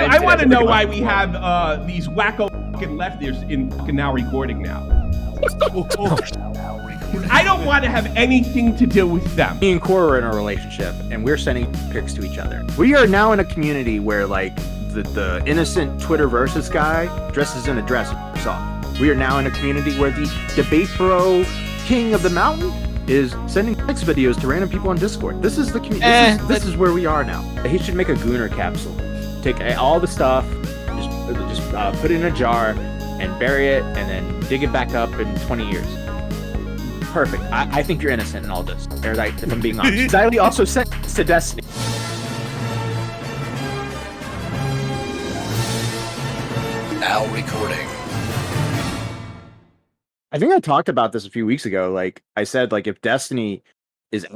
I want to know why we have these wacko fucking leftists in fucking now recording now. I don't want to have anything to do with them. Me and Cora are in a relationship, and we're sending pics to each other. We are now in a community where, like, the innocent Twitter versus guy dresses in a dress and f***s off. We are now in a community where the debate bro king of the mountain is sending sex videos to random people on Discord. This is the this is where we are now. He should make a Gooner capsule. Take all the stuff, just put it in a jar, and bury it, and then dig it back up in 20 years. Perfect. I think you're innocent in all this, Erudite, if I'm being honest. Xylee also sent to Destiny. Now recording. I think I talked about this a few weeks ago. Like I said, like if Destiny is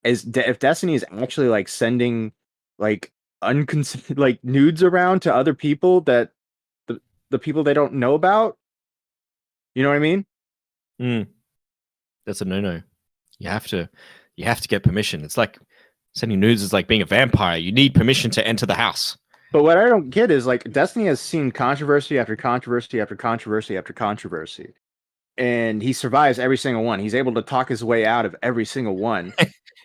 actually like sending like like nudes around to other people that the people they don't know about. You know what I mean? That's a no-no. You have to get permission. It's like sending nudes is like being a vampire. You need permission to enter the house. But what I don't get is like Destiny has seen controversy after controversy after controversy after controversy. And he survives every single one. He's able to talk his way out of every single one.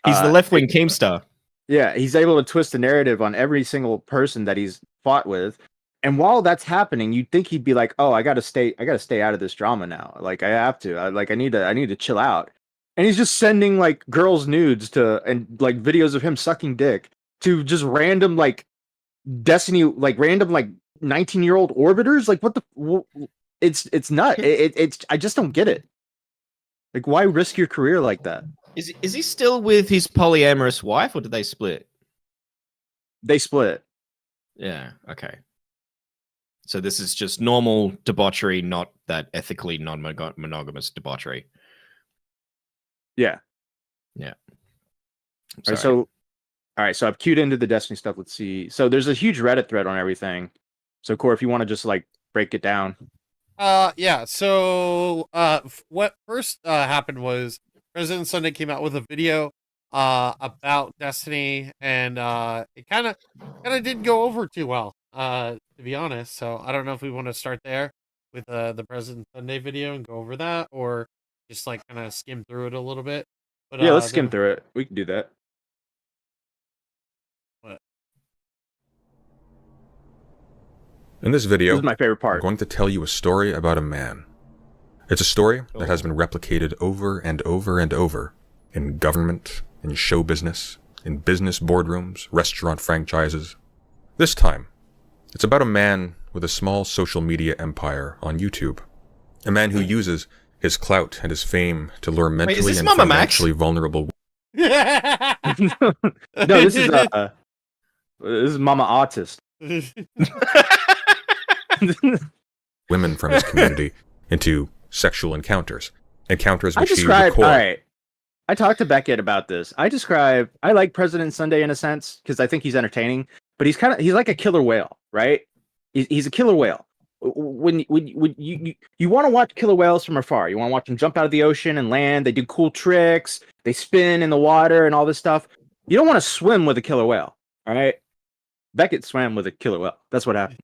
He's the left-wing Keemstar. Yeah, he's able to twist the narrative on every single person that he's fought with. And while that's happening, you'd think he'd be like, "Oh, I gotta stay out of this drama now. Like I have to. I need to chill out." And he's just sending like girls' nudes and like videos of him sucking dick to just random like Destiny, like random like 19-year-old orbiters. Like what the? It's nuts. It's I just don't get it. Like, why risk your career like that? Is he still with his polyamorous wife, or did they split? They split. Yeah. Okay. So this is just normal debauchery, not that ethically non-monogamous debauchery. Yeah. Yeah. All right. So I've queued into the Destiny stuff. Let's see. So there's a huge Reddit thread on everything. So Core, if you want to just like break it down. Yeah. So what first happened was President Sunday came out with a video about Destiny, and it kind of didn't go over too well, to be honest. So I don't know if we want to start there with the President Sunday video and go over that, or just like kind of skim through it a little bit. But yeah, let's skim through it. We can do that. In this video, this is my favorite part. I'm going to tell you a story about a man. It's a story that has been replicated over and over and over in government, in show business, in business boardrooms, restaurant franchises. This time, it's about a man with a small social media empire on YouTube. A man who uses his clout and his fame to lure mentally and financially vulnerable. No, this is Mama Artist. Women from his community into sexual encounters which he all right. I talked to Becket about this. I like President Sunday in a sense because I think he's entertaining, but he's like a killer whale, right? He's a killer whale. When you want to watch killer whales from afar, you want to watch them jump out of the ocean and land. They do cool tricks. They spin in the water and all this stuff. You don't want to swim with a killer whale, all right? Becket swam with a killer whale. That's what happened.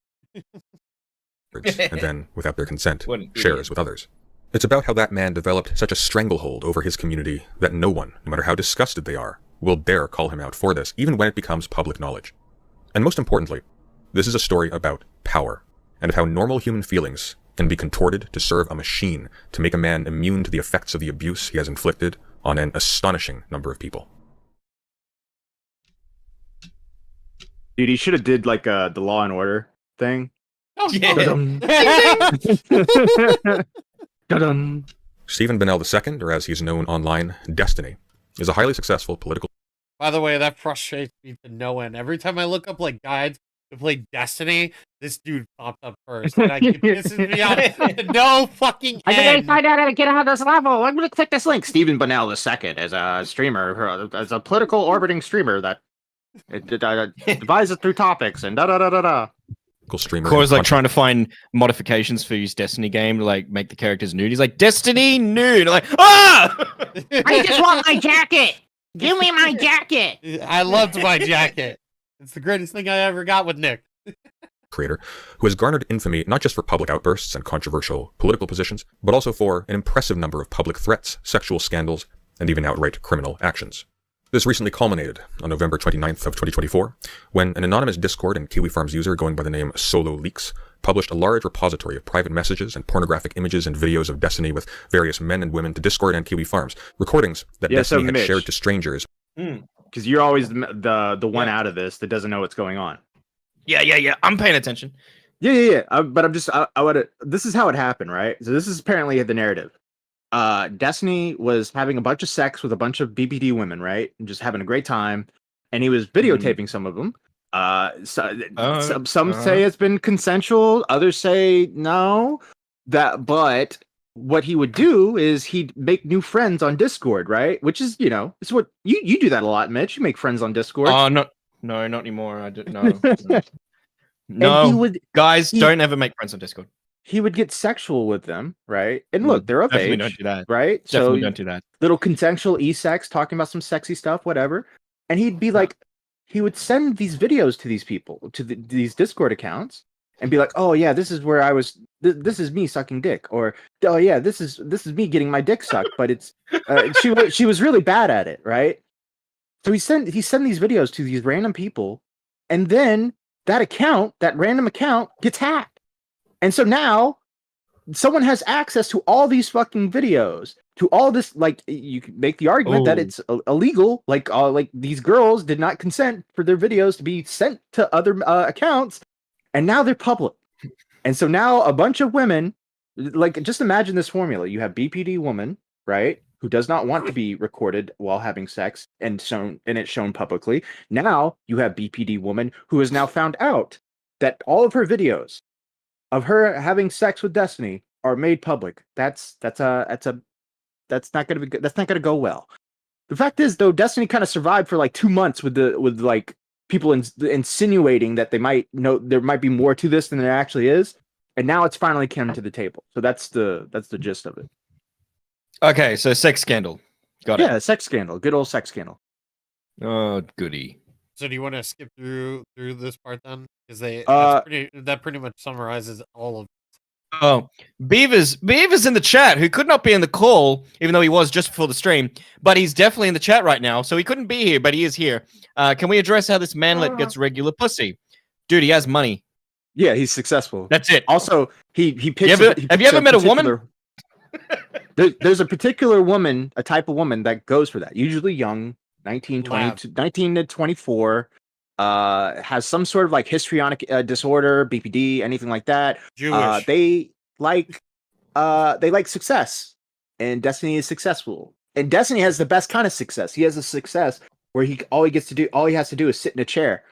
And then, without their consent, shares with others. It's about how that man developed such a stranglehold over his community that no one, no matter how disgusted they are, will dare call him out for this, even when it becomes public knowledge. And most importantly, this is a story about power, and of how normal human feelings can be contorted to serve a machine to make a man immune to the effects of the abuse he has inflicted on an astonishing number of people. Dude, he should have did like the Law and Order thing. Oh, yeah. Stephen Bennell II, or as he's known online, Destiny, is a highly successful political... By the way, that frustrates me to no end. Every time I look up like guides to play Destiny, this dude popped up first. And it pisses me off. No fucking end. I gotta find out how to get out of this level. I'm gonna click this link. Stephen Bennell II as a streamer, as a political orbiting streamer that divides through topics and da-da-da-da-da. Streamer. Core's like trying to find modifications for his Destiny game to like make the characters nude. He's like, Destiny nude. I'm like, ah! I just want my jacket. Give me my jacket. I loved my jacket. It's the greatest thing I ever got with Nick. creator, who has garnered infamy not just for public outbursts and controversial political positions, but also for an impressive number of public threats, sexual scandals, and even outright criminal actions. This recently culminated on November 29th of 2024, when an anonymous Discord and Kiwi Farms user going by the name Solo Leaks published a large repository of private messages and pornographic images and videos of Destiny with various men and women to Discord and Kiwi Farms, recordings that Destiny had shared to strangers. Because you're always the one out of this that doesn't know what's going on. Yeah. I'm paying attention. Yeah. But I'm just, I would. This is how it happened, right? So this is apparently the narrative. Destiny was having a bunch of sex with a bunch of BPD women, right? And just having a great time. And he was videotaping some of them. Some say it's been consensual. Others say no. But what he would do is he'd make new friends on Discord, right? Which is, it's what you do that a lot, Mitch. You make friends on Discord. Oh, no, not anymore. I don't know. No, guys, don't ever make friends on Discord. He would get sexual with them, right? And look, they're of age, don't do that. right? Definitely don't do that. Little consensual e-sex, talking about some sexy stuff, whatever. And he'd be like, he would send these videos to these people, to these Discord accounts, and be like, "Oh yeah, this is where I was. This is me sucking dick," or "Oh yeah, this is me getting my dick sucked." But it's she was really bad at it, right? So he sent these videos to these random people, and then that random account gets hacked. And so now someone has access to all these fucking videos, to all this. Like, you can make the argument that it's illegal. Like these girls did not consent for their videos to be sent to other accounts, and now they're public. And so now a bunch of women, like, just imagine this formula. You have BPD woman, right, who does not want to be recorded while having sex and it's shown publicly. Now you have BPD woman who has now found out that all of her videos of her having sex with Destiny are made public. That's not going to be good. That's not going to go well. The fact is, though, Destiny kind of survived for like 2 months with like people insinuating that there might be more to this than there actually is, and now it's finally come to the table. So that's the gist of it. Okay, so sex scandal. Got it. Yeah, sex scandal. Good old sex scandal. Oh, goody. So do you want to skip through this part then? Because that pretty much summarizes all of. Oh, Beaver's in the chat, who could not be in the call, even though he was just before the stream, but he's definitely in the chat right now, so he couldn't be here, but he is here. Can we address how this manlet gets regular pussy? Dude, he has money. Yeah, he's successful. That's it. Also, he picks. Have you ever met a woman? There's a particular woman, a type of woman that goes for that. Usually young, 19 to 24, has some sort of like histrionic disorder, BPD, anything like that. Jewish. They like success, and Destiny is successful. And Destiny has the best kind of success. He has a success where all he has to do is sit in a chair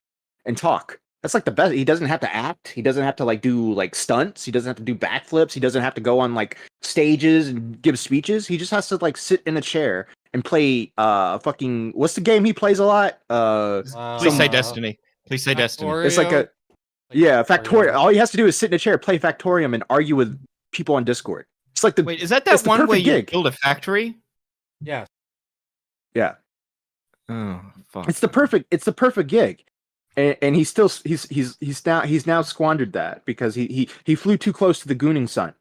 and talk. That's like the best. He doesn't have to act. He doesn't have to like do like stunts. He doesn't have to do backflips. He doesn't have to go on like stages and give speeches. He just has to like sit in a chair and play fucking, what's the game he plays a lot? Please say Destiny. Please say Destiny. It's like Factorium. All he has to do is sit in a chair, play Factorium, and argue with people on Discord. It's like Wait, is that one where you build a factory? Yeah. Yeah. Oh, fuck. It's the perfect gig. And he's now squandered that because he flew too close to the gooning sun.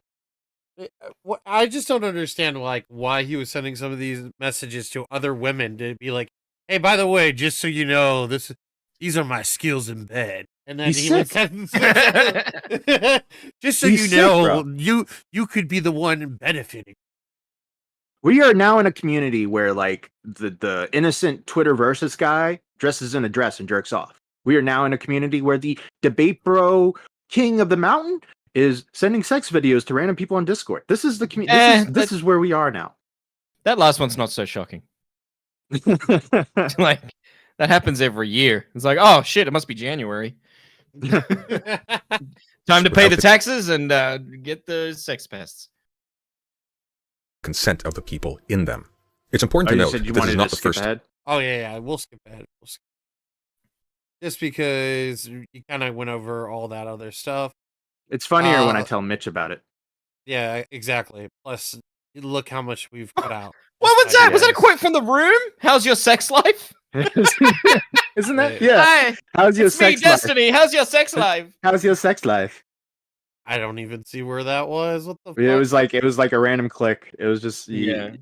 I just don't understand why he was sending some of these messages to other women to be like, "Hey, by the way, just so you know, these are my skills in bed." And then he would send, just so you know, you could be the one benefiting. We are now in a community where like the innocent Twitter versus guy dresses in a dress and jerks off. We are now in a community where the debate bro king of the mountain is sending sex videos to random people on Discord. This is the community. This is where we are now. That last one's not so shocking. Like, that happens every year. It's like, oh shit, it must be January. Time to pay the taxes and get the sex pests. Consent of the people in them. It's important to note that this is not the first. Oh yeah, we'll skip ahead. Just because you kind of went over all that other stuff. It's funnier when I tell Mitch about it. Yeah, exactly. Plus, look how much we've cut out. What was that? Was that a quote from The Room? How's your sex life? Isn't that? Yeah. Hi, How's your it's me, sex life? Destiny. How's your sex life? How's your sex life? I don't even see where that was. What the It fuck? was like a random click. It was just Yeah.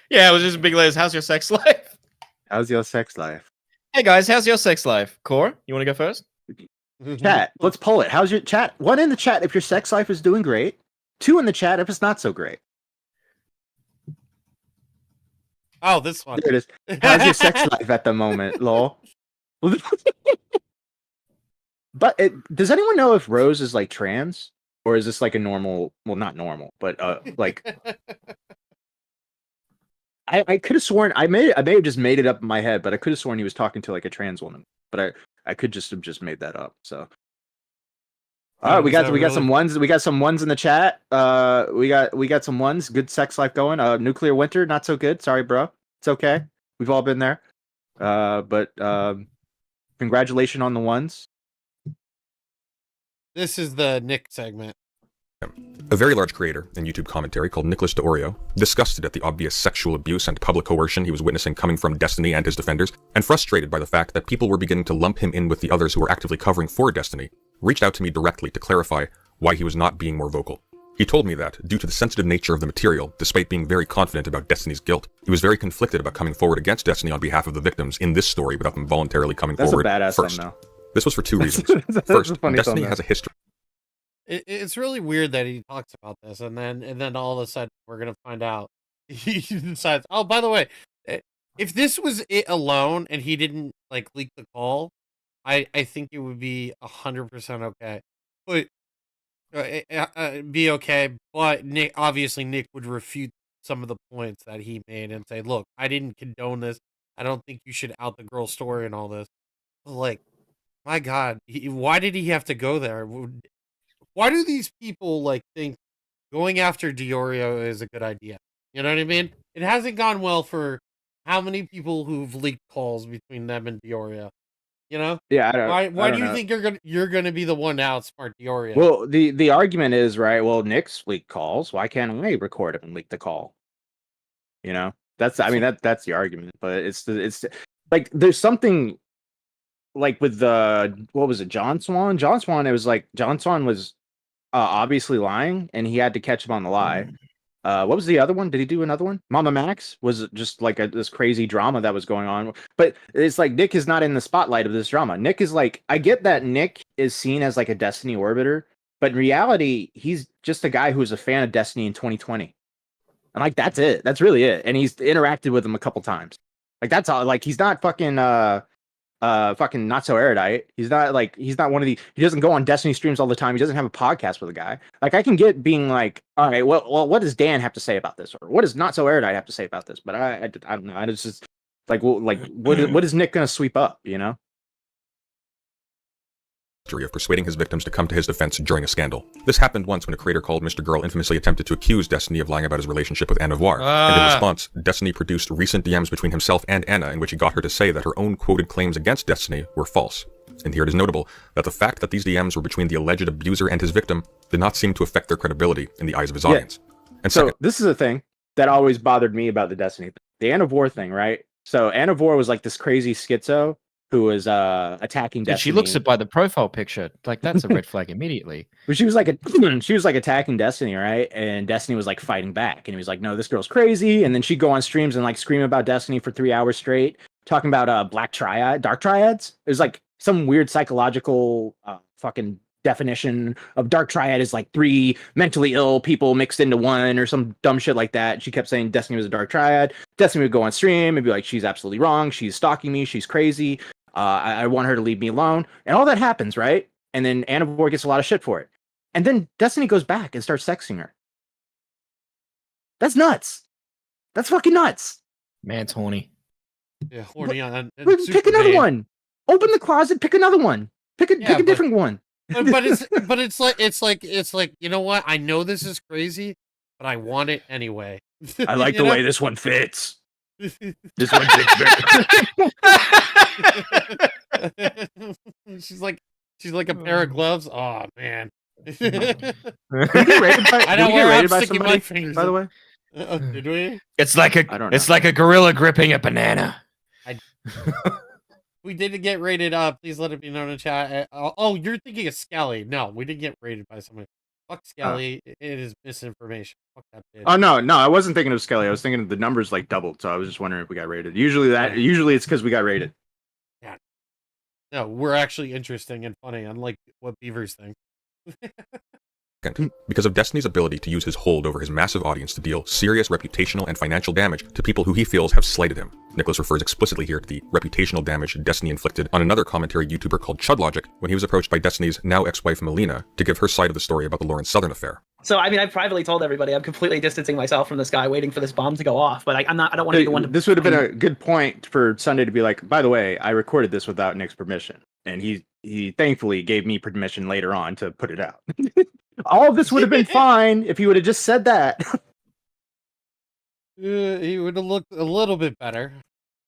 Yeah, it was just big letters. How's your sex life? How's your sex life? Hey guys, how's your sex life? Core, you want to go first? Chat, let's poll it. How's your chat? 1 in the chat if your sex life is doing great. 2 in the chat if it's not so great. Oh, this one. There it is. How's your sex life at the moment, lol? But does anyone know if Rose is like trans, or is this like a normal? Well, not normal, but like I could have sworn I may have just made it up in my head, but I could have sworn he was talking to like a trans woman, but I could just have just made that up. So. All right, we got some ones. We got some ones in the chat. We got some ones. Good sex life going. Nuclear winter, not so good. Sorry, bro. It's okay. We've all been there. But congratulations on the ones. This is the Nick segment. A very large creator in YouTube commentary called Nicholas DeOrio, disgusted at the obvious sexual abuse and public coercion he was witnessing coming from Destiny and his defenders, and frustrated by the fact that people were beginning to lump him in with the others who were actively covering for Destiny, reached out to me directly to clarify why he was not being more vocal. He told me that, due to the sensitive nature of the material, despite being very confident about Destiny's guilt, he was very conflicted about coming forward against Destiny on behalf of the victims in this story without them voluntarily coming forward That's a badass first. song, though. This was for 2 reasons. That's First, a funny Destiny song, has a history. It's really weird that he talks about this, and then all of a sudden we're gonna find out he decides. Oh, by the way, if this was it alone and he didn't like leak the call, I think it would be 100% okay. But be okay. But Nick would refute some of the points that he made and say, "Look, I didn't condone this. I don't think you should out the girl's story and all this." But like, my God, why did he have to go there? Why do these people like think going after DeOrio is a good idea? You know what I mean? It hasn't gone well for how many people who've leaked calls between them and DeOrio. You know? Yeah, I don't. Why do you think you're gonna be the one to outsmart DeOrio? Well, the argument is right. Well, Nick's leaked calls. Why can't I record it and leak the call? You know, that's that's the argument. But it's like there's something like with the what was it, John Swan? John Swan. It was like John Swan was obviously lying, and he had to catch him on the lie. What was the other one? Did he do another one? Mama Max was just like this crazy drama that was going on. But it's like Nick is not in the spotlight of this drama. Nick is like, I get that Nick is seen as like a Destiny orbiter, but in reality, he's just a guy who's a fan of Destiny in 2020. And like, that's it. That's really it. And he's interacted with him a couple times. Like, that's all. Like, he's not fucking fucking not so erudite. He's not one of the, he doesn't go on Destiny streams all the time. He doesn't have a podcast with a guy. Like, I can get being like, all right, well, what does Dan have to say about this, or what does not so erudite have to say about this? But I don't know. I just like, well, like what is Nick gonna sweep up, you know? Of persuading his victims to come to his defense during a scandal. This happened once when a creator called Mr. Girl infamously attempted to accuse Destiny of lying about his relationship with Anna Voir, and in response, Destiny produced recent DMs between himself and Anna in which he got her to say that her own quoted claims against Destiny were false. And here it is notable that the fact that these DMs were between the alleged abuser and his victim did not seem to affect their credibility in the eyes of his audience. And so this is a thing that always bothered me about the Destiny thing. The Anna Voir thing, right? So Anna Voir was like this crazy schizo who was attacking Destiny. She looks it by the profile picture. Like, that's a red flag immediately. But she was like attacking Destiny, right? And Destiny was like fighting back. And he was like, no, this girl's crazy. And then she'd go on streams and like scream about Destiny for 3 hours straight, talking about dark triads. It was like some weird psychological fucking definition of dark triad is like 3 mentally ill people mixed into one or some dumb shit like that. She kept saying Destiny was a dark triad. Destiny would go on stream and be like, she's absolutely wrong. She's stalking me. She's crazy. I want her to leave me alone. And all that happens, right? And then Anna Voir gets a lot of shit for it. And then Destiny goes back and starts sexing her. That's nuts. That's fucking nuts. Man's horny. Yeah, horny on. Pick another one. Open the closet. Pick another one. Pick a different one. but it's like you know what? I know this is crazy, but I want it anyway. I like the way this one fits. This one fits better. She's like a pair of gloves. Oh man. I don't wear. I'm sticking my fingers. By the way, did we? It's like a gorilla gripping a banana. we didn't get rated. Please let it be known in chat. Oh, you're thinking of Skelly. No, we didn't get rated by somebody. Fuck Skelly. It is misinformation. Fuck that bitch. Oh no, I wasn't thinking of Skelly. I was thinking the numbers like doubled, so I was just wondering if we got rated. Usually it's because we got rated. Yeah. No, we're actually interesting and funny, unlike what beavers think. Because of Destiny's ability to use his hold over his massive audience to deal serious reputational and financial damage to people who he feels have slighted him. Nicholas refers explicitly here to the reputational damage Destiny inflicted on another commentary YouTuber called Chudlogic when he was approached by Destiny's now ex-wife Melina to give her side of the story about the Lawrence Southern affair. So, I mean, I've privately told everybody I'm completely distancing myself from this guy, waiting for this bomb to go off. But I don't want to be the one to. This would have been a good point for Sunday to be like, by the way, I recorded this without Nick's permission, and he thankfully gave me permission later on to put it out. All of this would have been fine if he would have just said that. He would have looked a little bit better.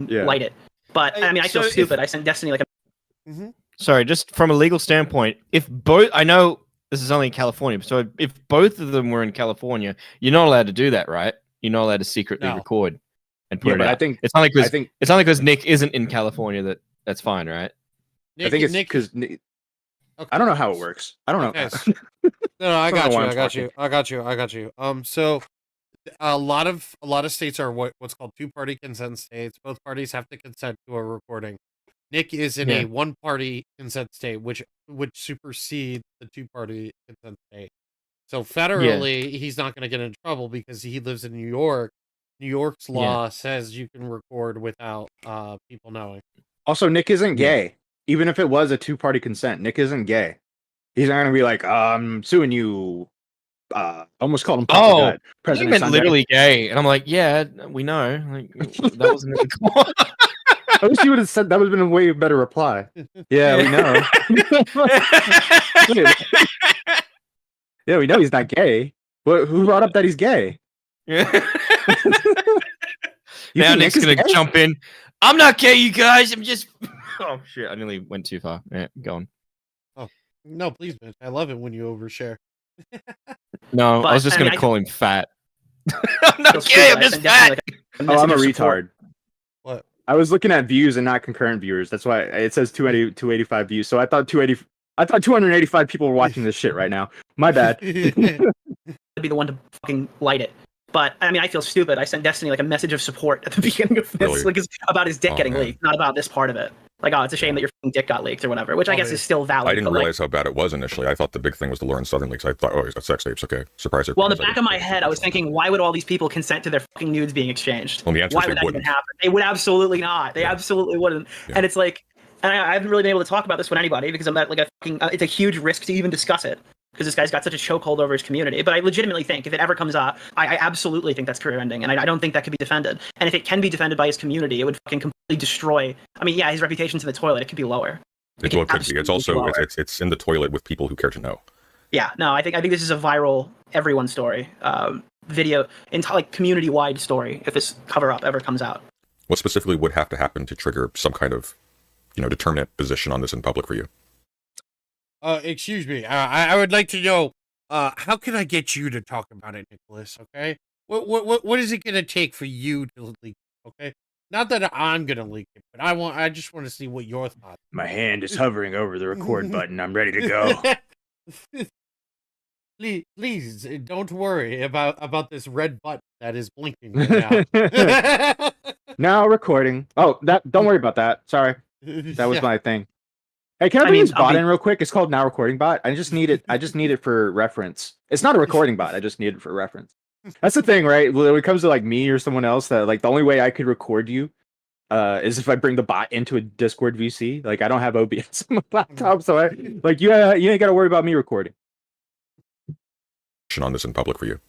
Yeah. Light it. But I mean, I feel stupid. I sent Destiny like a. Sorry, just from a legal standpoint, if both, I know this is only in California, so if both of them were in California, you're not allowed to do that, right? You're not allowed to secretly record and put it out. I think it's only because Nick isn't in California that's fine, right? I think it's because I don't know how it works. I don't know. Okay. No, I got you. So a lot of states are what's called two-party consent states. Both parties have to consent to a recording. Nick is in a one-party consent state, which would supersede the two-party consent state. So federally, he's not going to get in trouble because he lives in New York. New York's law says you can record without people knowing. Also, Nick isn't gay. Even if it was a two-party consent, Nick isn't gay. He's not going to be like, I'm suing you. Almost called him President meant Sunday. Literally gay. And I'm like, yeah, we know. Like, that wasn't in the I wish you would have said that would have been a way better reply. Yeah, we know. Yeah, we know he's not gay. But who brought up that he's gay? Yeah. Now Nick's going to jump in. I'm not gay, you guys. I'm just... Oh, shit. I nearly went too far. Yeah, go on. Oh, no, please, man. I love it when you overshare. No, but, I was just going to call him fat. I'm not gay, I'm just fat. I'm a retard. What? I was looking at views and not concurrent viewers. That's why it says 285 views. So I thought 285 people were watching this shit right now. My bad. I'd be the one to fucking light it. But I mean, I feel stupid. I sent Destiny like a message of support at the beginning of this, like about his dick getting leaked, not about this part of it. Like, oh, it's a shame that your dick got leaked or whatever, which I guess is still valid. I didn't realize how bad it was initially. I thought the big thing was the Lawrence Southern leaks. I thought, oh, he's got sex tapes. Okay, surprise it. Well, in the back of my head, I was thinking, why would all these people consent to their fucking nudes being exchanged? Well, the answer why is would they that wouldn't. even happen? They would absolutely not. They absolutely wouldn't. Yeah. And it's like, and I haven't really been able to talk about this with anybody because I'm at like a fucking. It's a huge risk to even discuss it. Because this guy's got such a chokehold over his community. But I legitimately think if it ever comes up, I absolutely think that's career ending. And I don't think that could be defended. And if it can be defended by his community, it would fucking completely destroy. I mean, yeah, his reputation's in the toilet. It could be lower. It could be. It's also it's in the toilet with people who care to know. Yeah, no, I think this is a viral everyone story, video, like community-wide story. If this cover-up ever comes out, what specifically would have to happen to trigger some kind of, determinate position on this in public for you? Excuse me. I would like to know. How can I get you to talk about it, Nicholas? Okay. What is it gonna take for you to leak? Okay. Not that I'm gonna leak it, but I just want to see what your thoughts. My hand is hovering over the record button. I'm ready to go. Please don't worry about this red button that is blinking right now. Now recording. Oh, don't worry about that. Sorry, that was my thing. Hey, can I bring this bot in real quick? It's called Now Recording Bot. I just need it for reference. It's not a recording bot. I just need it for reference. That's the thing, right? When it comes to like me or someone else, that like the only way I could record you is if I bring the bot into a Discord VC. Like I don't have OBS on my laptop, so you ain't got to worry about me recording. On this in public for you.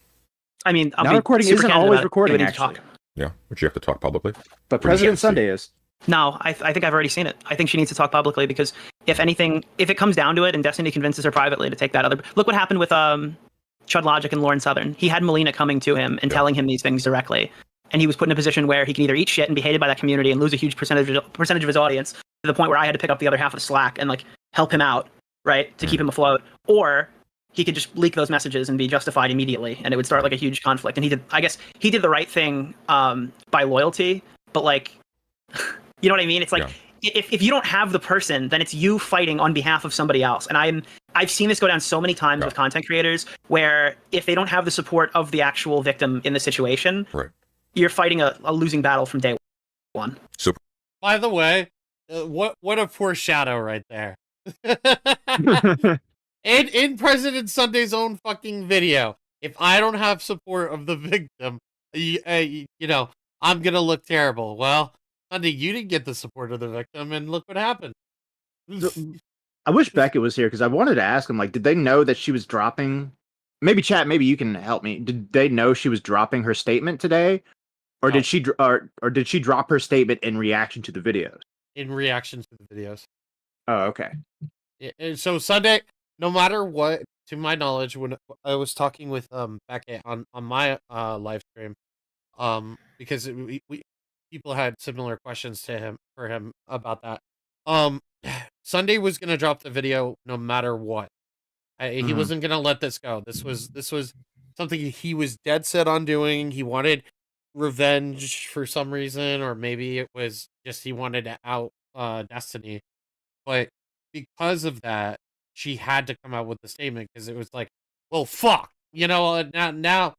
I mean, Now recording isn't always recording. Actually, yeah, but you have to talk publicly. But President Sunday is. No, I think I've already seen it. I think she needs to talk publicly because if it comes down to it, and Destiny convinces her privately to take that other. Look what happened with Chudlogic and Lawrence Southern. He had Melina coming to him and telling him these things directly, and he was put in a position where he can either eat shit and be hated by that community and lose a huge percentage of his audience to the point where I had to pick up the other half of the slack and like help him out, right, to keep him afloat, or he could just leak those messages and be justified immediately, and it would start like a huge conflict. And I guess he did the right thing by loyalty, but like. You know what I mean? It's like if you don't have the person, then it's you fighting on behalf of somebody else. And I've seen this go down so many times with content creators where if they don't have the support of the actual victim in the situation, you're fighting a losing battle from day one. Super. By the way, what a foreshadow right there. in President Sunday's own fucking video, if I don't have support of the victim, you know, I'm gonna look terrible. Well, Sunday, you didn't get the support of the victim, and look what happened. I wish Becket was here because I wanted to ask him, like, did they know that she was dropping? Maybe chat, maybe you can help me. Did they know she was dropping her statement today, or did she drop her statement in reaction to the videos? In reaction to the videos. Oh, okay. And so Sunday, no matter what, to my knowledge, when I was talking with Becket on my live stream, because people had similar questions to him about that. Sunday was gonna drop the video no matter what. He wasn't gonna let this go. This was something he was dead set on doing. He wanted revenge for some reason, or maybe it was just he wanted to out Destiny. But because of that, she had to come out with the statement because it was like, well, fuck, you know, now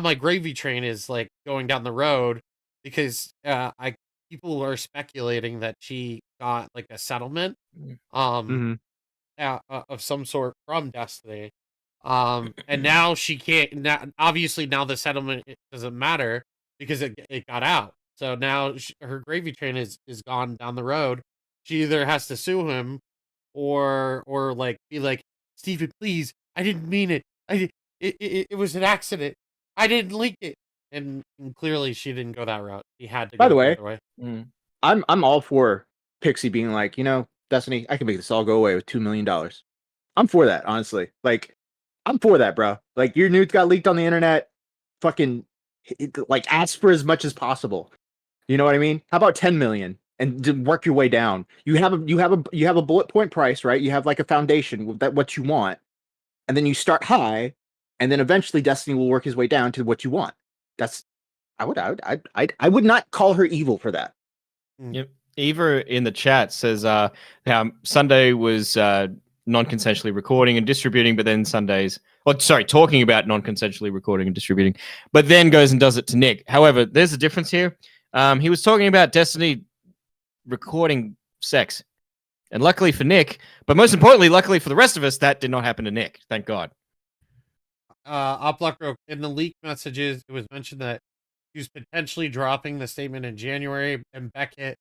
my gravy train is like going down the road because people are speculating that she got like a settlement of some sort from Destiny. And now she can't. Now, obviously, now the settlement doesn't matter because it got out. So now her gravy train is gone down the road. She either has to sue him, or like be like, Steven, please, I didn't mean it. It was an accident. I didn't leak it. And clearly, she didn't go that route. She had to. By go the way, the other way. I'm all for Pixie being like, you know, Destiny, I can make this all go away with $2 million. I'm for that, honestly. Like, I'm for that, bro. Like, your nudes got leaked on the internet. Fucking, like, ask for as much as possible. You know what I mean? How about 10 million and work your way down? You have a bullet point price, right? You have like a foundation that what you want, and then you start high, and then eventually Destiny will work his way down to what you want. That's I would not call her evil for that. Yep. Eva in the chat says how Sunday was non-consensually recording and distributing, but then talking about non-consensually recording and distributing, but then goes and does it to Nick. However, there's a difference here. He was talking about Destiny recording sex, and luckily for Nick, but most importantly, luckily for the rest of us, that did not happen to Nick. Thank God. Oplock, in the leaked messages, it was mentioned that he was potentially dropping the statement in January, and Becket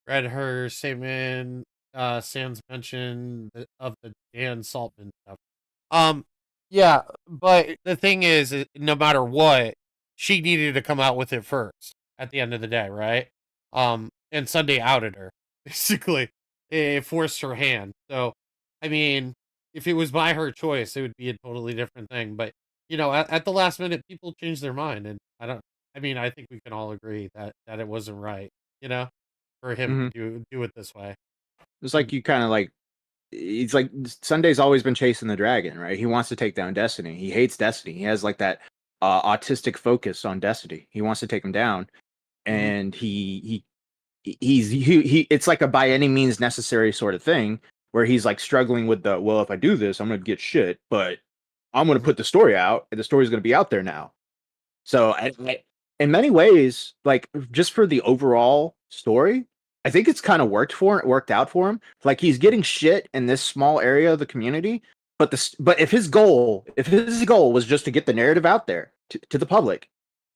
read her statement, sans mention of the Dan Saltzman stuff. Yeah, but the thing is, no matter what, she needed to come out with it first at the end of the day, right? And Sunday outed her, basically. It forced her hand. So, I mean, if it was by her choice, it would be a totally different thing. But, you know, at the last minute, people change their mind. And I think we can all agree that it wasn't right, you know, for him to do it this way. It's like you kind of like, it's like Sunday's always been chasing the dragon, right? He wants to take down Destiny. He hates Destiny. He has like that autistic focus on Destiny. He wants to take him down, and he it's like a by any means necessary sort of thing where he's like struggling with the, well, if I do this, I'm gonna get shit, but I'm gonna put the story out, and the story's gonna be out there now. So in many ways, like just for the overall story, I think it's kind of worked out for him. Like he's getting shit in this small area of the community, but if his goal was just to get the narrative out there to the public,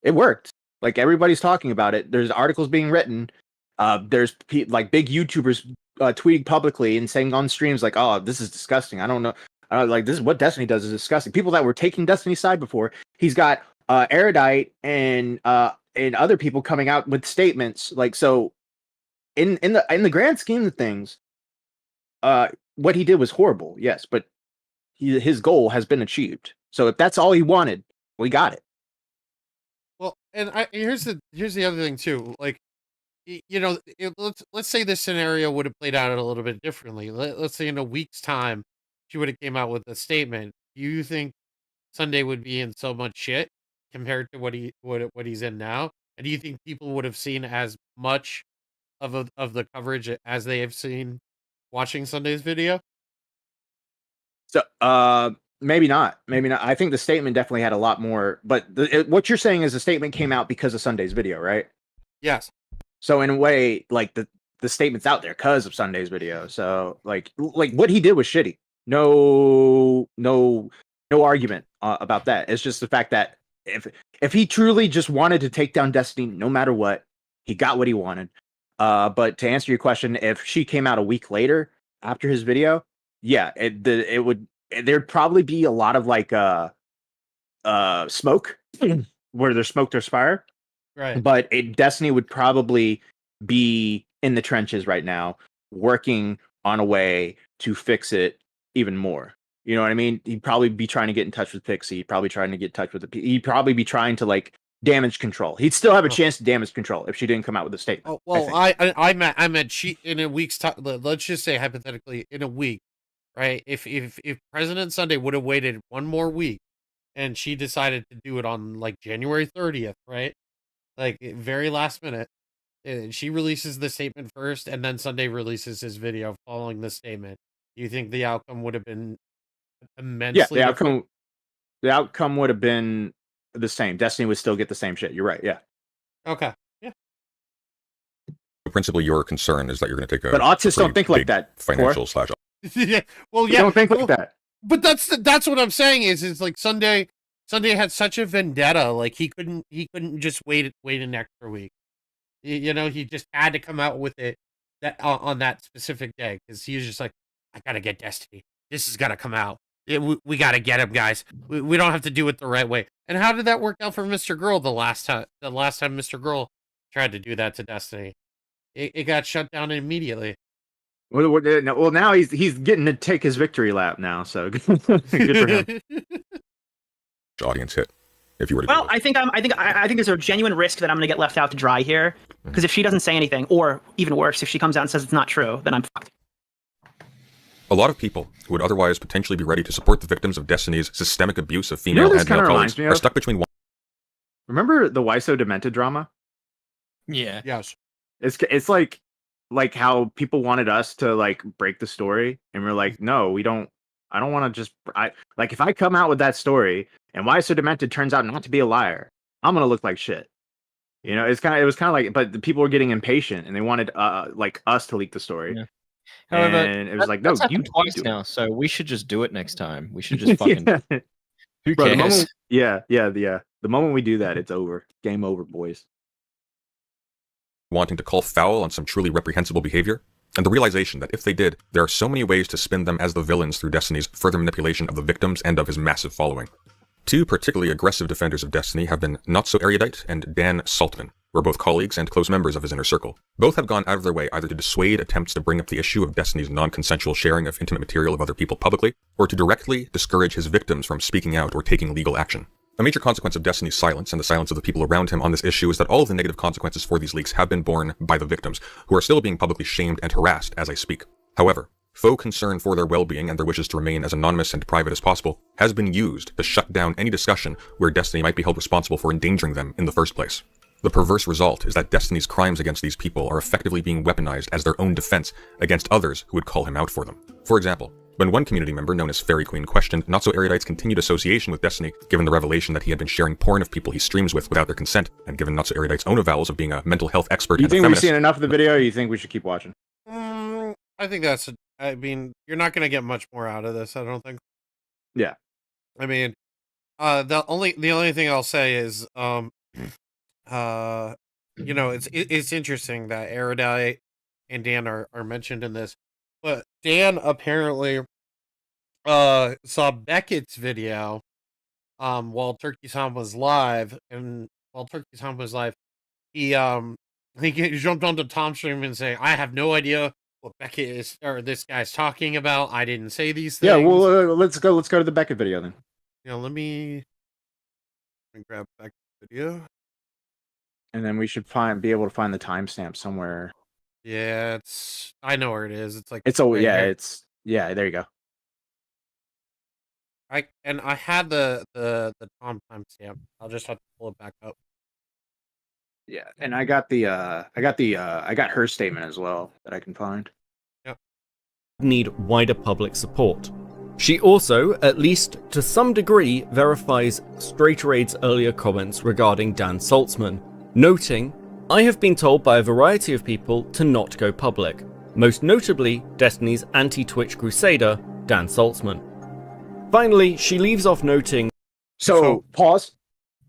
it worked. Like everybody's talking about it. There's articles being written. There's like big YouTubers tweeting publicly and saying on streams like, "Oh, this is disgusting. I don't know. Like this is what Destiny does is disgusting." People that were taking Destiny's side before, he's got Erudite and other people coming out with statements like so. In the grand scheme of things, what he did was horrible, yes, but his goal has been achieved. So if that's all he wanted, we got it. Well, and here's the other thing too. Like, you know, let's say this scenario would have played out a little bit differently. Let's say in a week's time, she would have came out with a statement. Do you think Sunday would be in so much shit compared to what he's in now? And do you think people would have seen as much of the coverage as they have seen watching Sunday's video? So, maybe not. Maybe not. I think the statement definitely had a lot more. But what you're saying is the statement came out because of Sunday's video, right? Yes. So in a way, like the statement's out there because of Sunday's video. So like what he did was shitty. No argument about that. It's just the fact that if he truly just wanted to take down Destiny, no matter what, he got what he wanted. But to answer your question, if she came out a week later after his video, yeah, it would. There'd probably be a lot of like smoke. Where there's smoke, there's fire. Right. But Destiny would probably be in the trenches right now, working on a way to fix it even more. You know what I mean? He'd probably be trying to get in touch with Pixie. He'd probably trying to get in touch with he'd probably be trying to like damage control. He'd still have a chance to damage control if she didn't come out with a statement. Oh, well, I meant she in a week's time. Let's just say hypothetically in a week, right? If President Sunday would have waited one more week, and she decided to do it on like January 30th, right? Like very last minute, she releases the statement first, and then Sunday releases his video following the statement. Do you think the outcome would have been immensely different? The outcome would have been the same. Destiny would still get the same shit. You're right. Yeah. Okay. Yeah. Principally, your concern is that you're going to take a. But autists don't think like that. Financial slash. Yeah. Well, yeah. They don't think like that. But that's what I'm saying is like Sunday had such a vendetta. Like he couldn't just wait an extra week. You know, he just had to come out with it on that specific day because he was just like, I gotta get Destiny. This has got to come out. We got to get him, guys. We don't have to do it the right way. And how did that work out for Mr. Girl the last time Mr. Girl tried to do that to Destiny? It got shut down immediately. Well, now he's getting to take his victory lap now, so good for him. Audience hit. If you were to well, I think there's a genuine risk that I'm going to get left out to dry here, because if she doesn't say anything, or even worse, if she comes out and says it's not true, then I'm fucked. A lot of people who would otherwise potentially be ready to support the victims of Destiny's systemic abuse of female and male colleagues are stuck between one. Remember the Why So Demented drama? Yeah. Yes. It's like how people wanted us to like break the story, and we're like, no, we don't. I don't want to just. Like if I come out with that story and Why So Demented turns out not to be a liar, I'm gonna look like shit. You know, it was kind of like, but the people were getting impatient and they wanted like us to leak the story. Yeah. However, and it was like, no, you twice now, so we should just do it next time. We should just fucking. Yeah. Who Bro, cares? The moment we do that, it's over. Game over, boys. Wanting to call foul on some truly reprehensible behavior, and the realization that if they did, there are so many ways to spin them as the villains through Destiny's further manipulation of the victims and of his massive following. Two particularly aggressive defenders of Destiny have been Not So Erudite and Dan Saltzman, who are both colleagues and close members of his inner circle. Both have gone out of their way either to dissuade attempts to bring up the issue of Destiny's non-consensual sharing of intimate material of other people publicly, or to directly discourage his victims from speaking out or taking legal action. A major consequence of Destiny's silence and the silence of the people around him on this issue is that all of the negative consequences for these leaks have been borne by the victims, who are still being publicly shamed and harassed as I speak. However, faux concern for their well-being and their wishes to remain as anonymous and private as possible has been used to shut down any discussion where Destiny might be held responsible for endangering them in the first place. The perverse result is that Destiny's crimes against these people are effectively being weaponized as their own defense against others who would call him out for them. For example, when one community member known as Fairy Queen questioned Not So Erudite's continued association with Destiny, given the revelation that he had been sharing porn of people he streams with without their consent, and given Not So Erudite's own avowals of being a mental health expert you and a think feminist. we've seen enough of the video, or you think we should keep watching? I think I mean, you're not going to get much more out of this, I don't think. Yeah. I mean, the only thing I'll say is, you know, it's interesting that Erudite and Dan are mentioned in this, but Dan apparently saw Beckett's video while Turkey Tom was live, and while Turkey Tom was live, he jumped onto Tom's stream and say, I have no idea what Becket is, or this guy's talking about. I didn't say these things. Yeah, well, let's go to the Becket video then. You know, let me grab Becket's video. And then we should be able to find the timestamp somewhere. Yeah, I know where it is. It's like there you go. I had the Tom timestamp. I'll just have to pull it back up. Yeah, and I got her statement as well that I can find. Need wider public support. She also, at least to some degree, verifies Straighter Aid's earlier comments regarding Dan Saltzman, noting, "I have been told by a variety of people to not go public, most notably Destiny's anti-Twitch crusader, Dan Saltzman." Finally, she leaves off noting, So pause.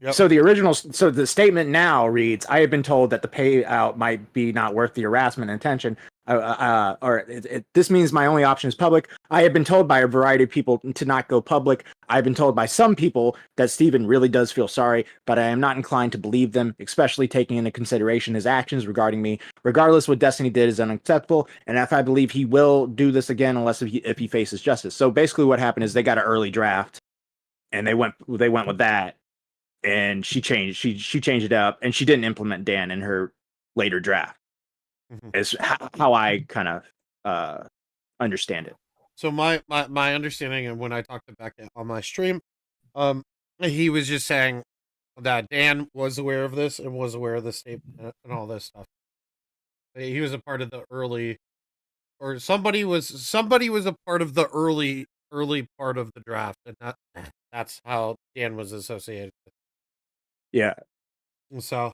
Yep. So the statement now reads, "I have been told that the payout might be not worth the harassment and attention. This means my only option is public. I have been told by a variety of people to not go public. I've been told by some people that Steven really does feel sorry, but I am not inclined to believe them, especially taking into consideration his actions regarding me. Regardless, what Destiny did is unacceptable, and if I believe he will do this again, unless if he faces justice." So basically, what happened is they got an early draft, and they went with that, and she changed it up, and she didn't implement Dan in her later draft. Is how I kind of understand it. So my understanding, and when I talked to Becket on my stream, he was just saying that Dan was aware of this and was aware of the statement and all this stuff. He was a part of the early, or somebody was a part of the early part of the draft, and that's how Dan was associated with. Yeah. So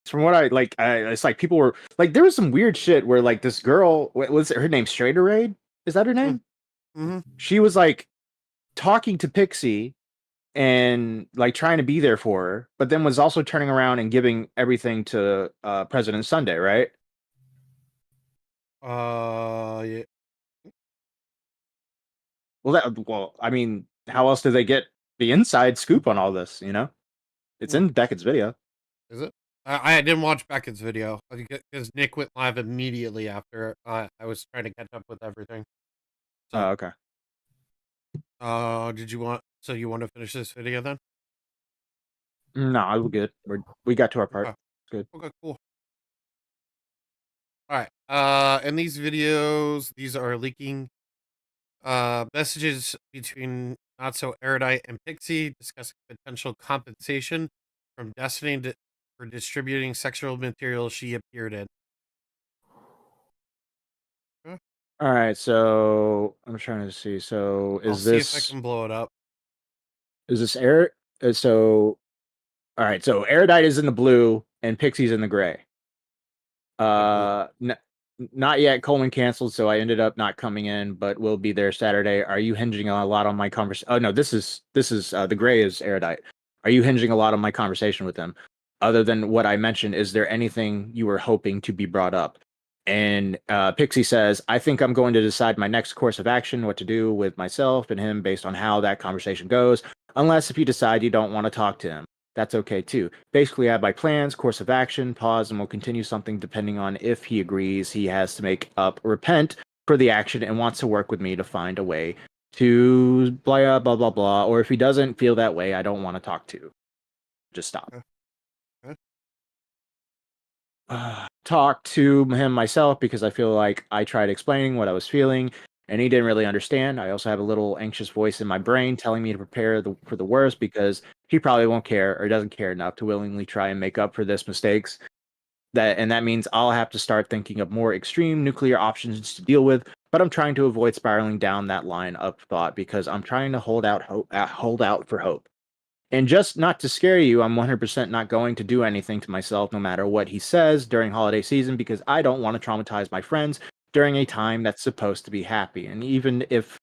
from what it's like people were like, there was some weird shit where like this girl, was her name Straighter Aid? Is that her name? Mm-hmm. She was like talking to Pixie and like trying to be there for her, but then was also turning around and giving everything to President Sunday, right? Yeah. Well, I mean, how else did they get the inside scoop on all this? You know, it's in Beckett's video. Is it? I didn't watch Beckett's video because Nick went live immediately after I was trying to catch up with everything. So, Oh, okay. did you want? So you want to finish this video then? No, we're good. We got to our part. Okay. Good. Okay, cool. All right. In these videos, these are leaking messages between not so Erudite and Pixie discussing potential compensation from Destiny for distributing sexual material she appeared in. All right, so I'm trying to see. So I'll see if I can blow it up. Is this so all right, so Erudite is in the blue and Pixie's in the gray. Not yet. Coleman canceled, so I ended up not coming in, but will be there Saturday. Are you hinging a lot on my conversation? Oh no, this is the gray is Erudite. Are you hinging a lot on my conversation with them? Other than what I mentioned, is there anything you were hoping to be brought up? And Pixie says, "I think I'm going to decide my next course of action, what to do with myself and him based on how that conversation goes. Unless if you decide you don't want to talk to him, that's okay too. Basically, I have my plans, course of action, pause, and we'll continue something depending on if he agrees he has to make up, repent for the action, and wants to work with me to find a way to blah, blah, blah, blah. Or if he doesn't feel that way, I don't want to talk to. Just stop." Talk to him myself because I feel like I tried explaining what I was feeling and he didn't really understand. I also have a little anxious voice in my brain telling me to prepare for the worst because he probably won't care or doesn't care enough to willingly try and make up for this mistakes. That means I'll have to start thinking of more extreme nuclear options to deal with, but I'm trying to avoid spiraling down that line of thought because I'm trying to hold out for hope. And just not to scare you, I'm 100% not going to do anything to myself no matter what he says during holiday season because I don't want to traumatize my friends during a time that's supposed to be happy. And even if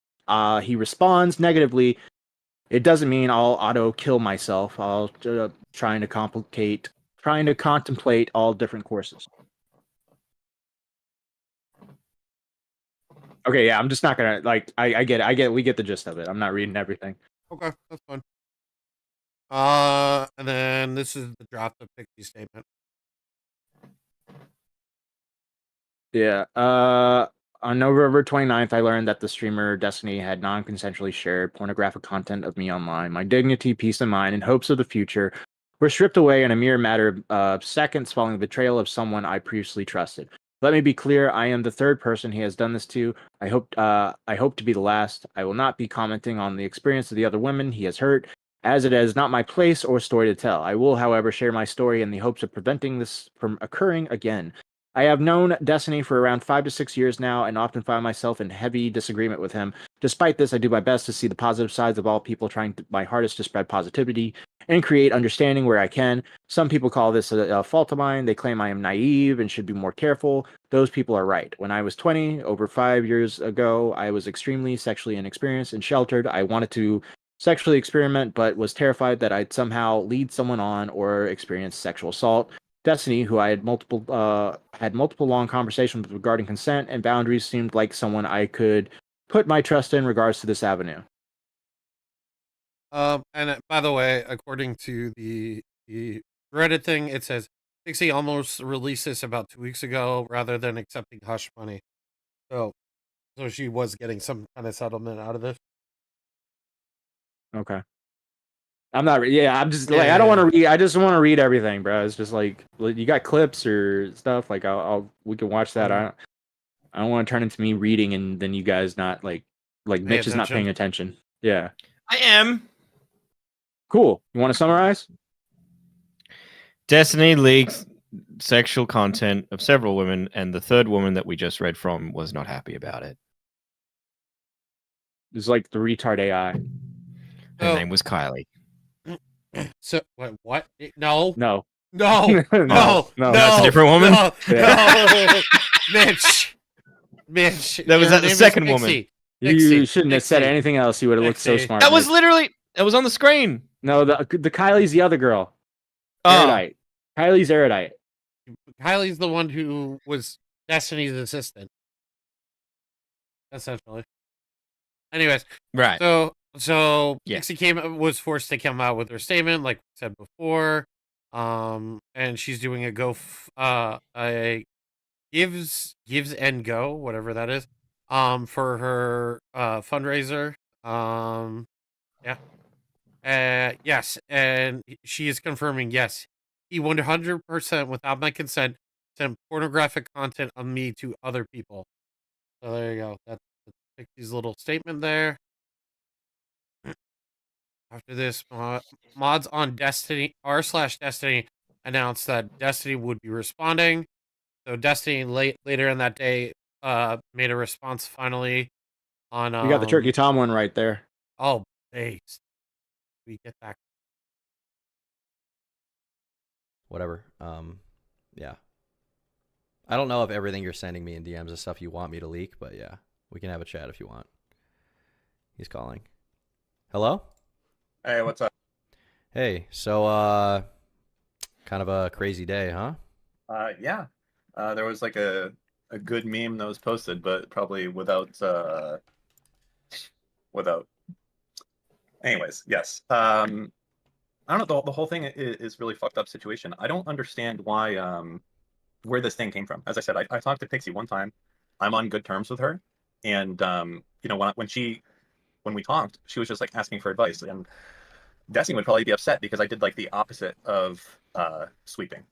he responds negatively, it doesn't mean I'll auto-kill myself. I'll trying to contemplate all different courses. Okay, yeah, I'm just not gonna I get it. We get the gist of it. I'm not reading everything. Okay, that's fine. And then this is the draft of Pixie statement. Yeah. On November 29th, I learned that the streamer Destiny had non-consensually shared pornographic content of me online. My dignity, peace of mind, and hopes of the future were stripped away in a mere matter of seconds following the betrayal of someone I previously trusted. Let me be clear, I am the third person he has done this to. I hope to be the last. I will not be commenting on the experience of the other women he has hurt. as it is not my place or story to tell. I will, however, share my story in the hopes of preventing this from occurring again. I have known Destiny for around 5 to 6 years now and often find myself in heavy disagreement with him. Despite this, I do my best to see the positive sides of all people, trying my hardest to spread positivity and create understanding where I can. Some people call this a fault of mine. They claim I am naive and should be more careful. Those people are right. When I was 20, over 5 years ago, I was extremely sexually inexperienced and sheltered. I wanted to sexually experiment, but was terrified that I'd somehow lead someone on or experience sexual assault. Destiny, who I had multiple long conversations with regarding consent and boundaries, seemed like someone I could put my trust in regards to this avenue. And by the way, according to the Reddit thing, it says Pixie almost released this about 2 weeks ago rather than accepting hush money. So she was getting some kind of settlement out of this. Okay. I'm not. Yeah, I'm just like I don't want to read. I just want to read everything, bro. It's just like you got clips or stuff. Like we can watch that. I don't want to turn into me reading and then you guys not like Mitch is not paying attention. Yeah, I am. Cool. You want to summarize? Destiny leaked sexual content of several women, and the third woman that we just read from was not happy about it. It's like the retard AI. Her name was Kylie. So what? No. No. No. No. That's a different woman. No. No. Mitch. That was the second woman. You shouldn't have said anything else. You would have looked so smart. That was literally. That was on the screen. No, the Kylie's the other girl. Oh. Erudite. Kylie's Erudite. Kylie's the one who was Destiny's assistant. Essentially. Anyways. Right. So yes. Pixie was forced to come out with her statement, like we said before. And she's doing a gives and go, whatever that is. For her fundraiser. Yeah. Yes, and she is confirming, yes, he 100% without my consent sent pornographic content of me to other people. So there you go. That's Pixie's little statement there. After this, mods on Destiny r/Destiny announced that Destiny would be responding. So Destiny later in that day made a response finally on. You got the Turkey Tom one right there. Oh, thanks. We get that. Whatever. Yeah. I don't know if everything you're sending me in DMs is stuff you want me to leak, but yeah, we can have a chat if you want. He's calling. Hello? Hey, what's up? Hey, so kind of a crazy day, huh? Yeah. There was like a good meme that was posted, but probably without anyways, yes. I don't know, the whole thing is really fucked up situation. I don't understand why where this thing came from. As I said, I talked to Pixie one time. I'm on good terms with her, and you know, when we talked, she was just like asking for advice, and Destiny would probably be upset because I did like the opposite of sweeping.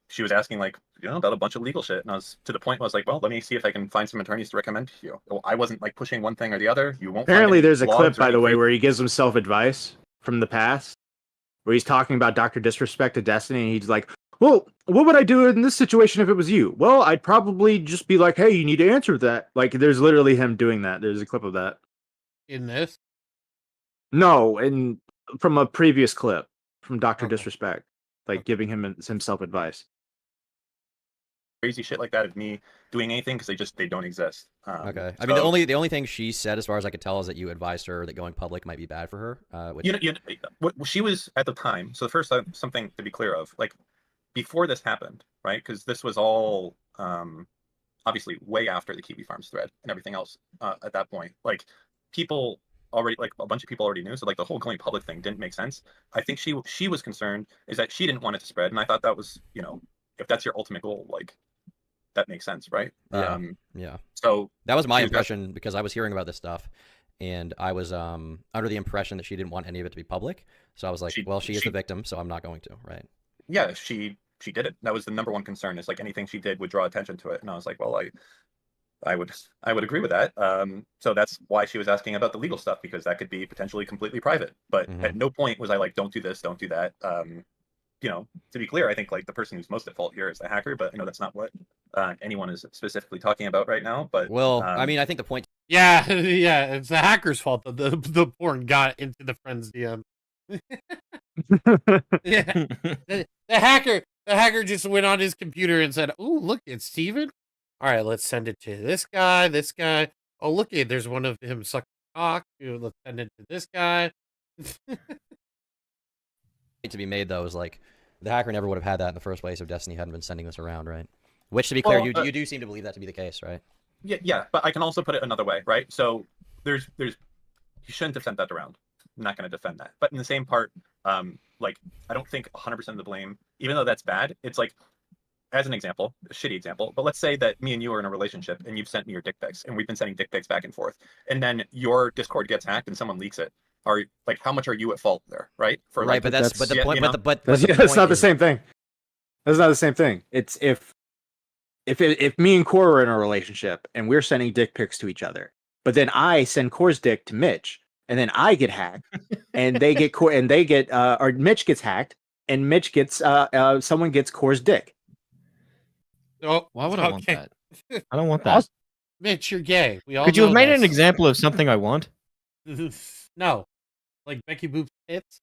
She was asking like, you know, about a bunch of legal shit, and I was to the point where I was like, well, let me see if I can find some attorneys to recommend to you. Well, I wasn't like pushing one thing or the other. You won't. Apparently, there's a clip, by the way, where he gives himself advice from the past, where he's talking about Dr. Disrespect to Destiny, and he's like, well, what would I do in this situation if it was you? Well, I'd probably just be like, hey, you need to answer that. Like, there's literally him doing that. There's a clip of that. In this? No, from a previous clip from Dr. Disrespect, like giving himself advice. Crazy shit like that of me doing anything because they don't exist. Okay. I mean, the only thing she said, as far as I could tell, is that you advised her that going public might be bad for her. Which... what she was at the time. So the first something to be clear of, like before this happened, right? Because this was all obviously way after the Kiwi Farms thread and everything else. At that point, like people already, like a bunch of people already knew. So like the whole going public thing didn't make sense. I think she was concerned is that she didn't want it to spread, and I thought that was, you know, if that's your ultimate goal, like that makes sense, right? Yeah. Yeah. So that was my impression because I was hearing about this stuff, and I was under the impression that she didn't want any of it to be public. So I was like, well, she is the victim, so I'm not going to, right? Yeah, she did it. That was the number one concern, is like anything she did would draw attention to it. And I was like, well, I would agree with that. So that's why she was asking about the legal stuff, because that could be potentially completely private. But at no point was I like, don't do this, don't do that. You know, to be clear, I think like the person who's most at fault here is the hacker, but I know that's not what anyone is specifically talking about right now. But Well, I mean, I think the point. Yeah, yeah, it's the hacker's fault that the porn got into the friend's DM. Yeah, the hacker just went on his computer and said, "Oh, look, it's Steven. All right, let's send it to this guy, this guy. Oh, look, there's one of him sucking cock. Let's send it to this guy." To be made though is like the hacker never would have had that in the first place if Destiny hadn't been sending this around, right? Which, to be clear, you do seem to believe that to be the case, right? Yeah, but I can also put it another way, right? So there's he shouldn't have sent that around. I'm not going to defend that, but in the same part, like I don't think 100% of the blame, even though that's bad, it's like, as an example, a shitty example, but let's say that me and you are in a relationship and you've sent me your dick pics and we've been sending dick pics back and forth, and then your Discord gets hacked and someone leaks it. Are like, how much are you at fault there, right? For Right, like, but that's but the point, you know? but That's not the same thing. That's not the same thing. It's if me and Core are in a relationship and we're sending dick pics to each other, but then I send Core's dick to Mitch, and then I get hacked, and they get or Mitch gets hacked, and Mitch gets someone gets Core's dick. Oh, Why would I want that? I don't want that. Mitch, you're gay. We all Could you have know made this. an example of something I want? No, like Becky Boop's tits.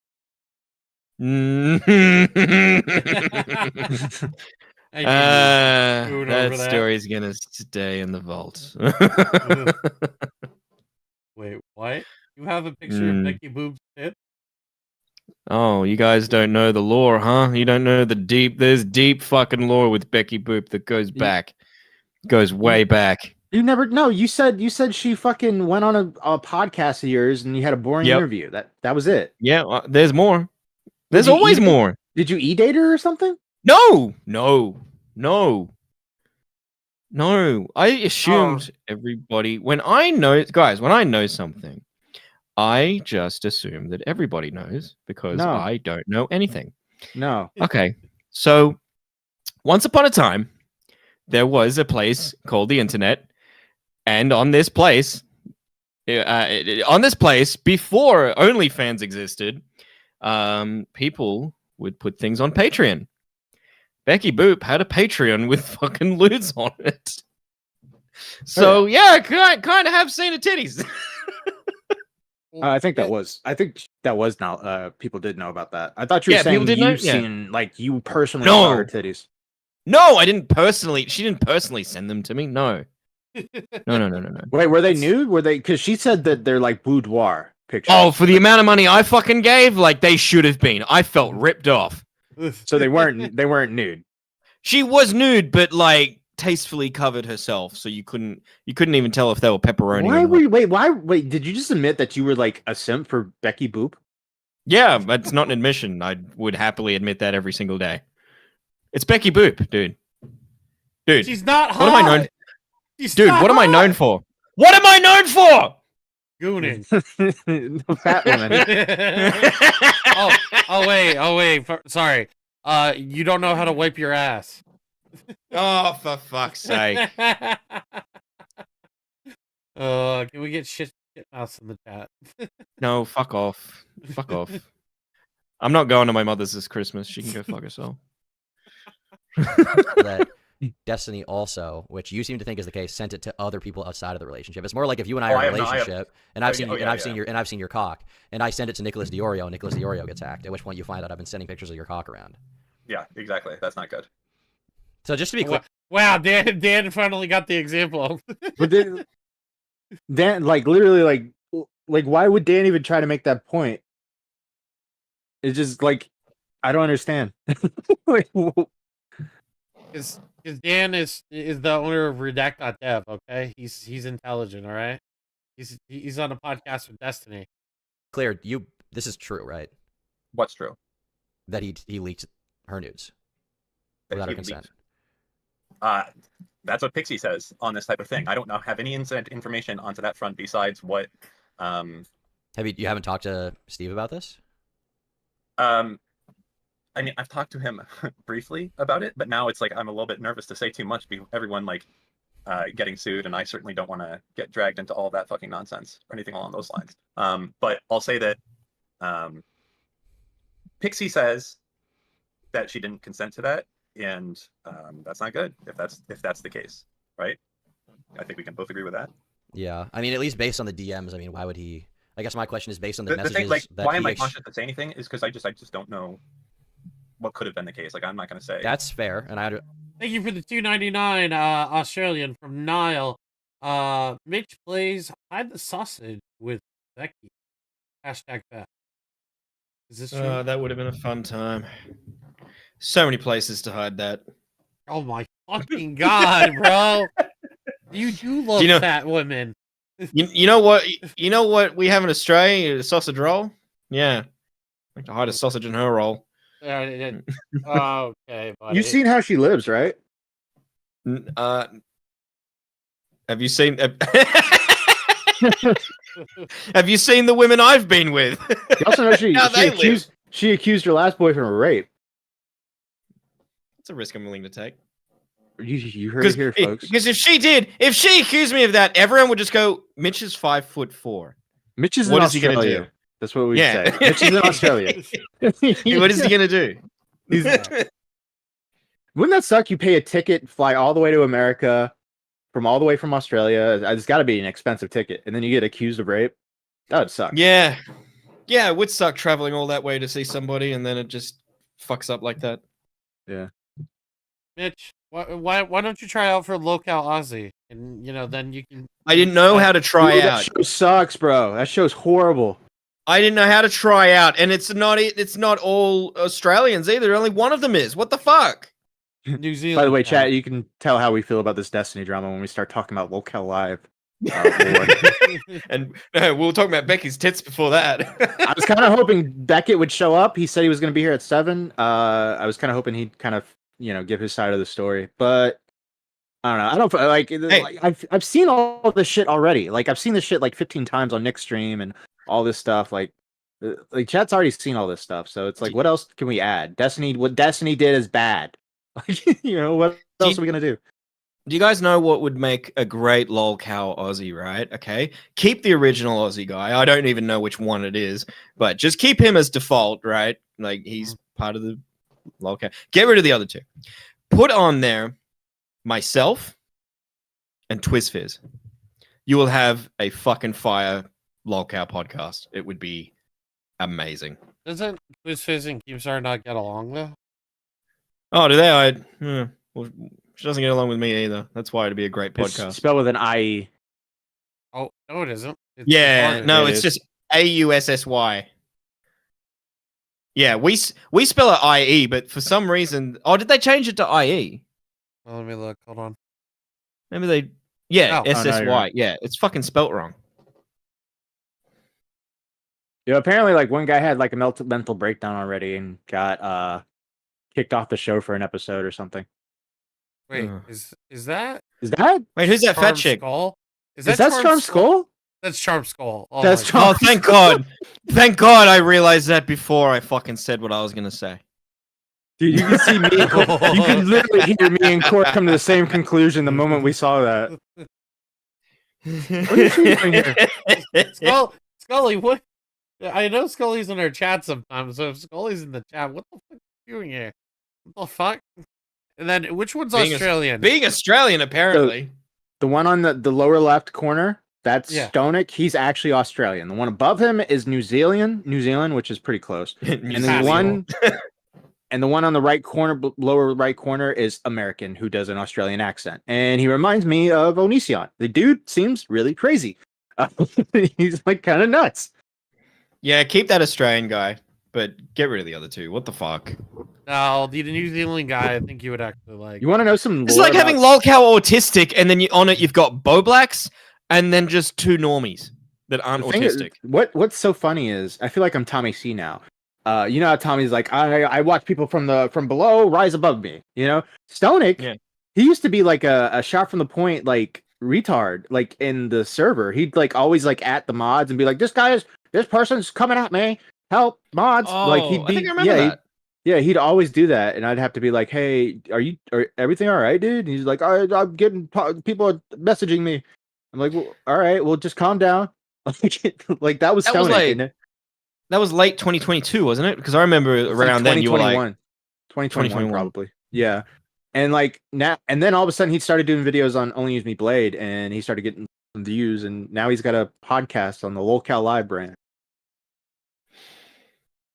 That story's gonna stay in the vault. Wait, what? You have a picture of Becky Boop's tits? Oh, you guys don't know the lore, huh? You don't know there's deep fucking lore with Becky Boop that goes back. Goes way back. You never know. You said she fucking went on a podcast of yours and you had a boring interview. That was it. Yeah, there's more. There's always more. Did you e-date her or something? No. I assumed everybody when I know something, I just assume that everybody knows because I don't know anything. No. Okay. So once upon a time, there was a place called the internet, and on this place, before OnlyFans existed, people would put things on Patreon. Becky Boop had a Patreon with fucking lewds on it. So yeah, I kind of have seen the titties. I think that was now. People did know about that. I thought you were saying you've seen like you personally saw her titties. No, I didn't personally. She didn't personally send them to me. No. No. Wait, were they nude? Were they? Because she said that they're like boudoir pictures. Oh, for the amount of money I fucking gave, like they should have been. I felt ripped off. So they weren't. They weren't nude. She was nude, but like tastefully covered herself, so you couldn't even tell if they were pepperoni. Wait, did you just admit that you were like a simp for Becky Boop? Yeah, that's not an admission. I would happily admit that every single day. It's Becky Boop, dude. She's not hot. What am I known? What am I known for? What am I known for? Gooning. The fat woman. oh wait. Sorry. You don't know how to wipe your ass. Oh, for fuck's sake. Can we get shit mouse in the chat? No, fuck off. Fuck off. I'm not going to my mother's this Christmas. She can go fuck herself. That Destiny also, which you seem to think is the case, sent it to other people outside of the relationship. It's more like if you and I are in a relationship, and I've seen your cock, and I send it to Nicholas DeOrio, and Nicholas DeOrio gets hacked. At which point you find out I've been sending pictures of your cock around. Yeah, exactly. That's not good. So just to be clear, wow, Dan finally got the example. But Dan, like literally, like why would Dan even try to make that point? It's just like I don't understand. Because Dan is the owner of Redact.dev, okay? He's intelligent, all right? He's on a podcast with Destiny. Clear, this is true, right? What's true? That he leaked her nudes without her consent. That's what Pixie says on this type of thing. I don't have any information onto that front besides what. You haven't talked to Steve about this? I mean, I've talked to him briefly about it, but now it's like I'm a little bit nervous to say too much because everyone like getting sued, and I certainly don't want to get dragged into all that fucking nonsense or anything along those lines. But I'll say that Pixie says that she didn't consent to that, and that's not good if that's the case, right? I think we can both agree with that. Yeah, I mean, at least based on the DMs, I mean, why would he? I guess my question is based on the messages thing, like, that why am I cautious to say anything? Is because I just don't know what could have been the case. Like, I'm not going to say. That's fair, and I. Thank you for the $2.99 Australian from Nile. Mitch plays hide the sausage with Becky. Hashtag that. Is this true? That would have been a fun time. So many places to hide that. Oh my fucking god, bro! You do love fat women. You know what? You know what we have in Australia? A sausage roll. Yeah, I like to hide a sausage in her roll. Okay, buddy. You've seen how she lives, right? Have you seen? Have you seen the women I've been with? You also know she accused her last boyfriend of rape. That's a risk I'm willing to take. You heard it here, folks. Because if she accused me of that, everyone would just go, Mitch is 5'4". Mitch is in Australia. That's what we say. Mitch is in Australia. What is he gonna do? Wouldn't that suck? You pay a ticket, fly all the way to America, all the way from Australia. It's got to be an expensive ticket, and then you get accused of rape. That would suck. Yeah, it would suck traveling all that way to see somebody, and then it just fucks up like that. Yeah. Mitch, why don't you try out for Local Aussie, and then you can. I didn't know how to try out. That show sucks, bro. That show's horrible. I didn't know how to try out, and it's not all Australians either. Only one of them is. What the fuck? New Zealand. By the way, chat, you can tell how we feel about this Destiny drama when we start talking about Locale Live. And we were talking about Becky's tits before that. I was kind of hoping Becket would show up. He said he was going to be here at 7. I was kind of hoping he'd kind of, give his side of the story. But I don't know. I don't like. I've seen all this shit already. Like, I've seen this shit like 15 times on Nick's stream and all this stuff. Like chat's already seen all this stuff. So it's like, what else can we add? What Destiny did is bad. Like, what else are we gonna do? Do you guys know what would make a great lolcow Aussie, right? Okay. Keep the original Aussie guy. I don't even know which one it is, but just keep him as default, right? Like, he's part of the lolcow. Get rid of the other two. Put on there myself and TwizFizz. You will have a fucking fire lolcow podcast. It would be amazing. Doesn't TwizFizz and Keemstar not get along, though? Oh, do they? Well, she doesn't get along with me either. That's why it'd be a great podcast. It's spelled with an IE. Oh, no, it isn't. It's just AUSSY. Yeah, we spell it IE, but for some reason, did they change it to IE? Oh, let me look. Hold on. Maybe they, SSY. right. Yeah, it's fucking spelt wrong. Yeah, apparently, like, one guy had like a mental breakdown already and got kicked off the show for an episode or something. Wait, is that? Wait, who's that fat chick? Skull? Is that Charm Skull? That's Charm Skull. Oh, that's Charm Skull. Thank God. Thank God I realized that before I fucking said what I was gonna say. Dude, you can see me. You can literally hear me and Court come to the same conclusion the moment we saw that. What are you doing here? Scully, what? I know Scully's in our chat sometimes, so if Scully's in the chat, what the fuck are you doing here? What the fuck? And then, which one's Australian? Being Australian, apparently. So, the one on the lower left corner, that's Stonic. He's actually Australian. The one above him is New Zealand, which is pretty close. And then the one on the right corner, lower right corner, is American, who does an Australian accent. And he reminds me of Onision. The dude seems really crazy. He's like kind of nuts. Yeah, keep that Australian guy, but get rid of the other two. What the fuck? No, the New Zealand guy, I think you would actually like. You want to know some? It's like having lolcow autistic, and then you've got Boblacks, and then just two normies that aren't autistic. What's so funny is I feel like I'm Tommy C now. You know how Tommy's like, I watch people from below rise above me. You know, Stonic. He used to be like a shot from the point like retard, like in the server. He'd like always like at the mods and be like, this person's coming at me. Help mods. Oh, like he'd be, I think I remember that. Yeah, he'd always do that, and I'd have to be like, "Hey, are everything all right, dude?" And he's like, I'm getting people are messaging me." I'm like, well, "All right, well, just calm down." Like that was That was stoning. like that was late 2022, wasn't it? Because I remember around then you were like 2021 probably. Yeah, and like now, and then all of a sudden he started doing videos on Only Use Me Blade, and he started getting some views, and now he's got a podcast on the Lolcow Live brand.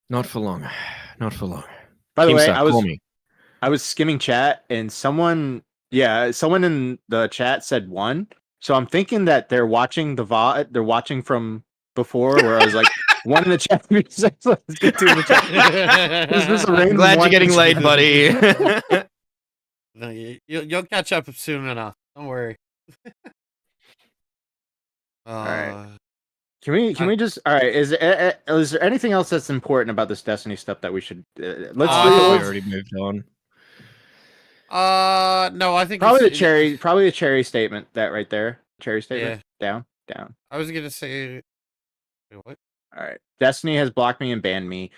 Not for long. Not for long. By the way, Keemstar, call me. I was skimming chat and someone in the chat said 1. So I'm thinking that they're watching the VOD, they're watching from before where I was like 1 in the chat. Let's get 2 in the chat. Is this a random Glad you're one? getting laid, buddy. No, you'll catch up soon enough. Don't worry. All right. Can we just all right? Is there anything else that's important about this Destiny stuff that we should let's? we already moved on. No, I think probably the cherry statement that right there. Cherry statement. Yeah. Down. I was gonna say, wait, what? All right. Destiny has blocked me and banned me,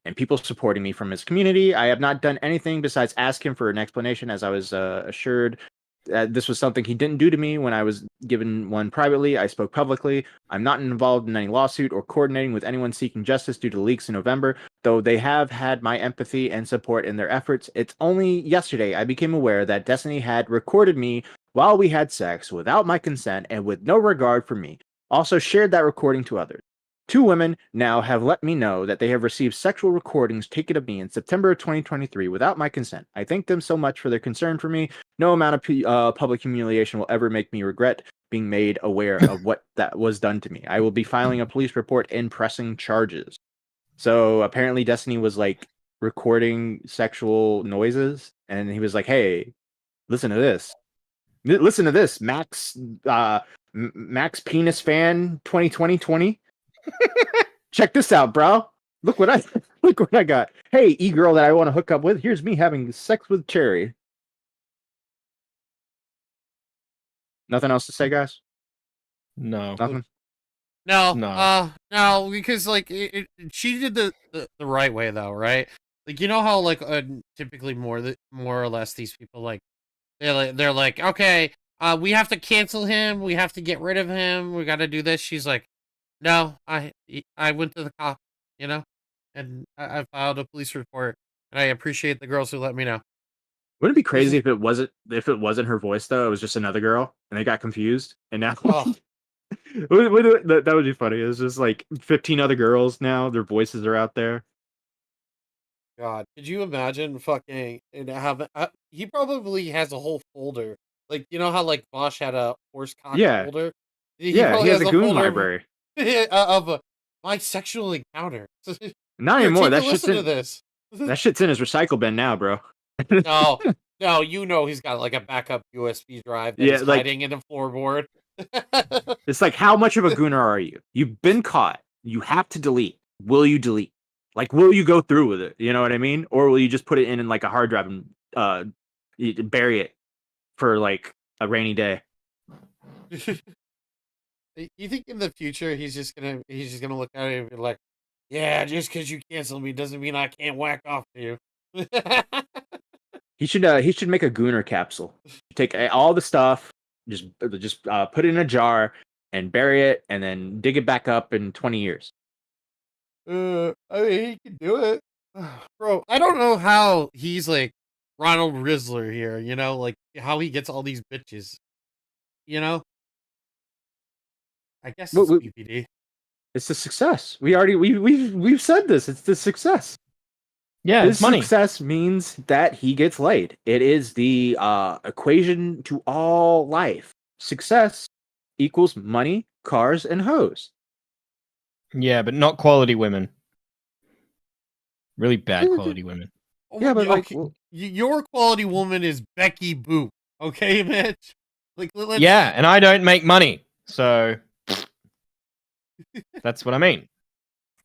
and people supporting me from his community. I have not done anything besides ask him for an explanation, as I was assured. This was something he didn't do to me when I was given one privately. I spoke publicly. I'm not involved in any lawsuit or coordinating with anyone seeking justice due to leaks in November, though they have had my empathy and support in their efforts. It's only yesterday I became aware that Destiny had recorded me while we had sex without my consent and with no regard for me. Also shared that recording to others. 2 women now have let me know that they have received sexual recordings taken of me in September of 2023 without my consent. I thank them so much for their concern for me. No amount of public humiliation will ever make me regret being made aware of what that was done to me. I will be filing a police report and pressing charges. So apparently Destiny was like recording sexual noises, and he was like, "Hey, listen to this. Listen to this, Max Penis Fan 2020. Check this out, bro. Look what I got. Hey, e-girl that I want to hook up with. Here's me having sex with Cherry." Nothing else to say, guys? No. Nothing? No, because like she did the right way though, right? Like you know how like typically more or less these people like they're like okay, we have to cancel him, we have to get rid of him, we got to do this. She's like, no, I went to the cop, you know, and I filed a police report, and I appreciate the girls who let me know. Wouldn't it be crazy if it wasn't her voice though? It was just another girl, and they got confused, and now that would be funny. It's just like 15 other girls now. Their voices are out there. God, could you imagine fucking and have he probably has a whole folder, like you know how like Bosch had a horse cock folder. He has a goon library of my sexual encounter. Not anymore. That shit's to this. That shit's in his recycle bin now, bro. No, you know he's got like a backup USB drive that he's hiding in the floorboard. It's like, how much of a gooner are you? You've been caught. You have to delete. Will you delete? Like, will you go through with it? You know what I mean? Or will you just put it in like a hard drive and bury it for like a rainy day? You think in the future he's just gonna look at it and be like, yeah, just because you cancel me doesn't mean I can't whack off to you. He should make a gooner capsule. Take all the stuff, just put it in a jar and bury it, and then dig it back up in 20 years. I mean, he can do it, bro. I don't know how he's like Ronald Rizzler here. You know, like how he gets all these bitches. You know, I guess it's BPD. It's a success. We've said this. It's the success. Yeah, this it's money. Success means that he gets laid. It is the equation to all life. Success equals money, cars, and hoes. Yeah, but not quality women. Really bad quality women. Yeah, but like your quality woman is Becky Boop. Okay, Mitch. Like, yeah, and I don't make money, so that's what I mean.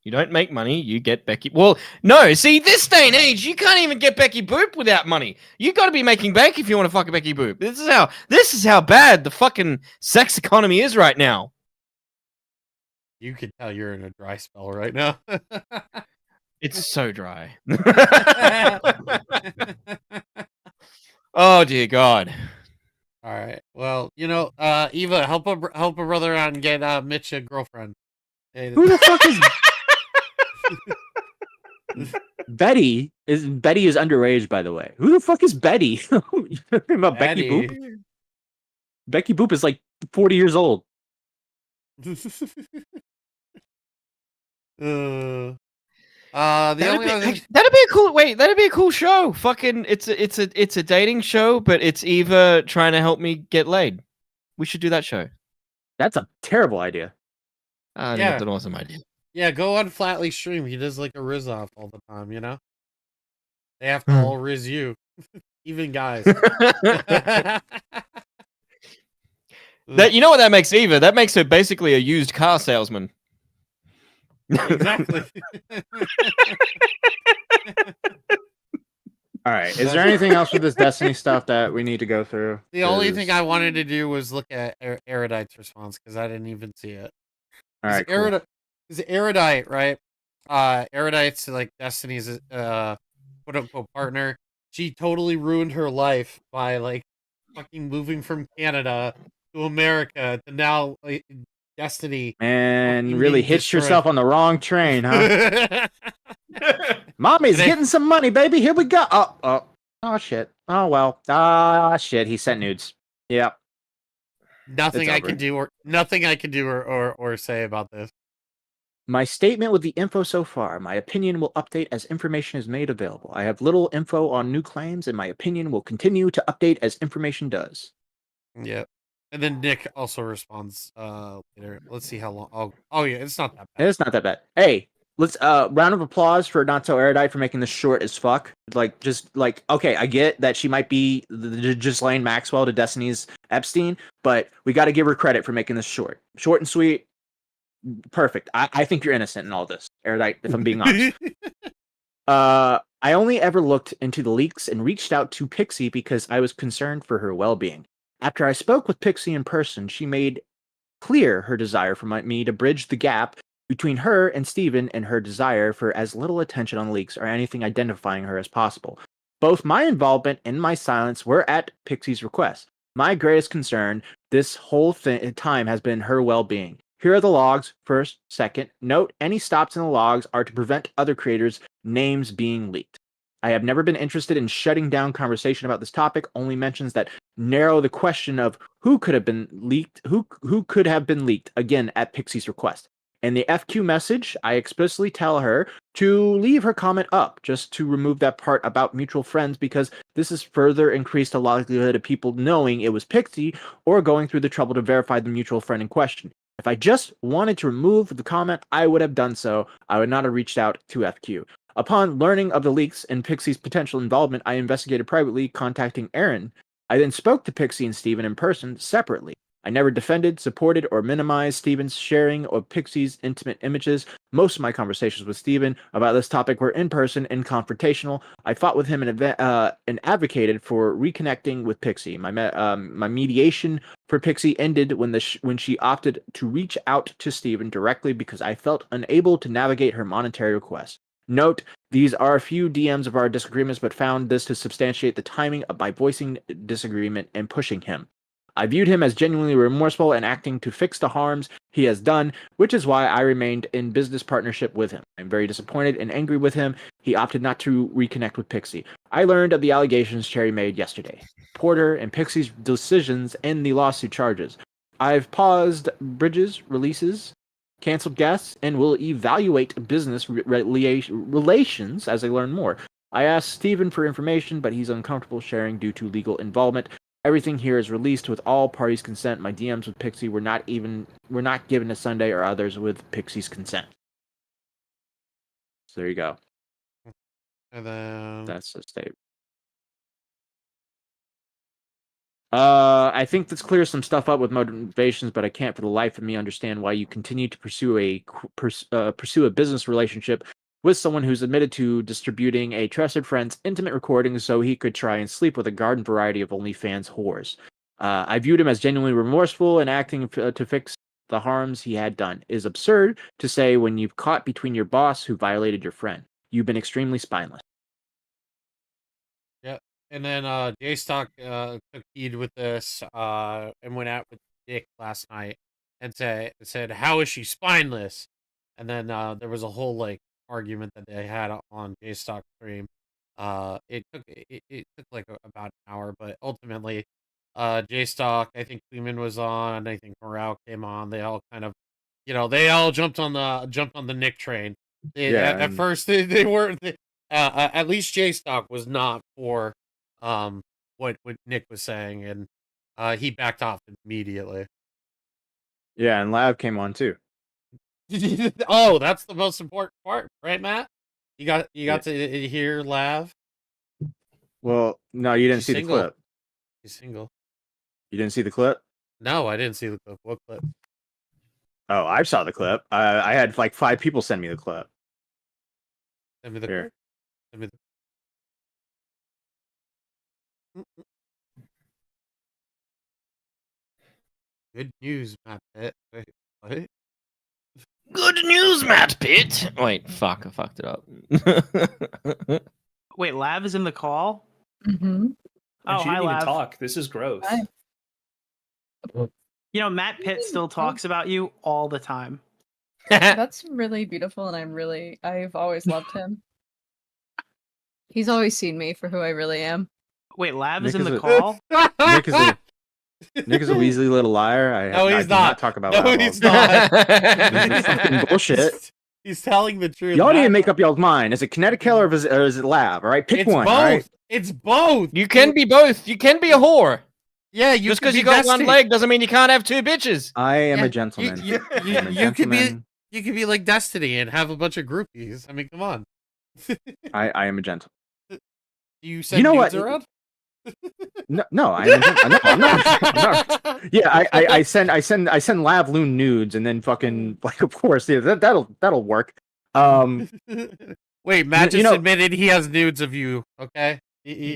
You don't make money, you get Becky. Well, no, see, this day and age, you can't even get Becky Boop without money. You got to be making bank if you want to fuck a Becky Boop. This is how bad the fucking sex economy is right now. You can tell you're in a dry spell right now. It's so dry. Oh dear God. All right. Well, Eva, help a brother out and get Mitch a girlfriend. Who the fuck is Betty? Betty is underage, by the way. Who the fuck is Betty? You talking about Becky Boop? Becky Boop is like 40 years old. That'd be a cool. Wait, that'd be a cool show. Fucking, it's a dating show, but it's Eva trying to help me get laid. We should do that show. That's a terrible idea. That's an awesome idea. Yeah, go on Flatley stream. He does like a Riz off all the time. They have to all Riz you, even guys. That you know what that makes Eva? That makes her basically a used car salesman. Exactly. All right. Is there anything else with this Destiny stuff that we need to go through? The only thing I wanted to do was look at Erudite's response because I didn't even see it. All right. Cool. Is Erudite, right? Erudite's like Destiny's quote unquote partner. She totally ruined her life by like fucking moving from Canada to America to now like, Destiny. And really hitched yourself on the wrong train, huh? Mommy's getting some money, baby. Here we go. Oh shit. Oh well. Shit. He sent nudes. Yep. Nothing I can do or say about this. My statement with the info so far. My opinion will update as information is made available. I have little info on new claims, and my opinion will continue to update as information does. Yep. And then Nick also responds later. Let's see how long. Oh yeah, it's not that bad. It's not that bad. Hey, let's round of applause for Not So Erudite for making this short as fuck. Okay, I get that she might be the Ghislaine Maxwell to Destiny's Epstein, but we got to give her credit for making this short and sweet. Perfect. I think you're innocent in all this, Erudite, if I'm being honest. I only ever looked into the leaks and reached out to Pixie because I was concerned for her well-being. After I spoke with Pixie in person, she made clear her desire for me to bridge the gap between her and Steven and her desire for as little attention on leaks or anything identifying her as possible. Both my involvement and my silence were at Pixie's request. My greatest concern this whole time has been her well-being. Here are the logs. First, second, note any stops in the logs are to prevent other creators' names being leaked. I have never been interested in shutting down conversation about this topic, only mentions that narrow the question of who could have been leaked, who could have been leaked, again at Pixie's request. In the FQ message, I explicitly tell her to leave her comment up, just to remove that part about mutual friends, because this has further increased the likelihood of people knowing it was Pixie or going through the trouble to verify the mutual friend in question. If I just wanted to remove the comment, I would have done so. I would not have reached out to FQ. Upon learning of the leaks and Pixie's potential involvement, I investigated privately, contacting Aaron. I then spoke to Pixie and Steven in person separately. I never defended, supported, or minimized Steven's sharing of Pixie's intimate images. Most of my conversations with Steven about this topic were in person and confrontational. I fought with him and advocated for reconnecting with Pixie. My mediation for Pixie ended when she opted to reach out to Steven directly because I felt unable to navigate her monetary request. Note, these are a few DMs of our disagreements, but found this to substantiate the timing of my voicing disagreement and pushing him. I viewed him as genuinely remorseful and acting to fix the harms he has done, which is why I remained in business partnership with him. I'm very disappointed and angry with him. He opted not to reconnect with Pixie. I learned of the allegations Cherry made yesterday. Porter and Pixie's decisions and the lawsuit charges. I've paused bridges, releases, canceled guests, and will evaluate business relations as I learn more. I asked Steven for information, but he's uncomfortable sharing due to legal involvement. Everything here is released with all parties' consent. My DMs with Pixie were not given to Sunday or others with Pixie's consent. So there you go. And then that's the statement. I think this clears some stuff up with motivations, but I can't for the life of me understand why you continue to pursue a business relationship with someone who's admitted to distributing a trusted friend's intimate recordings so he could try and sleep with a garden variety of OnlyFans whores. I viewed him as genuinely remorseful and acting to fix the harms he had done. It is absurd to say when you've caught between your boss who violated your friend. You've been extremely spineless. Yeah. And then J-Stock took heed with this and went out with Dick last night and said, how is she spineless? And then there was a whole like argument that they had on J-Stock stream. It took like about an hour, but ultimately J-Stock, I think Kleeman was on, I think Morale came on. They all kind of, they all jumped on the Nick train. At first they weren't. At least J-Stock was not for what Nick was saying, and he backed off immediately. Yeah, and Lav came on too. Oh, that's the most important part, right, Matt? You got to hear Lav. Well, no, you didn't see the clip. He's single. You didn't see the clip? No, I didn't see the clip. What clip? Oh, I saw the clip. I had like 5 people send me the clip. Send me the Here. clip. Send me the... Good news, Matt Pitt. Wait, what? Good news, Matt Pitt. Wait, fuck, I fucked it up. Wait, Lav is in the call? Mm-hmm. Oh, she hi, didn't even Lav. talk. This is gross. Hi. Matt Pitt still talks about you all the time. That's really beautiful, and I've always loved him. He's always seen me for who I really am. Wait, Lav Nick is in is the a- call? Nick is a Weasley little liar. I He's do not. talk about No, Lav all he's the time. not. This is fucking bullshit. He's telling the truth. Y'all need to Matt. make up y'all's mind. Is it Connecticut or is it Lav? All right, pick It's one. both. All right? It's both. You can be both. You can be a whore. Yeah, Just because you got one leg doesn't mean you can't have 2 bitches. I am a gentleman. You could be like Destiny and have a bunch of groupies. I mean, come on. I am a gentleman. You said You know nudes what? around? No, I am. No, I'm not. Yeah, I send Lav Loon nudes and then fucking like, of course, yeah, that'll work. Wait, Matt just admitted he has nudes of you. Okay,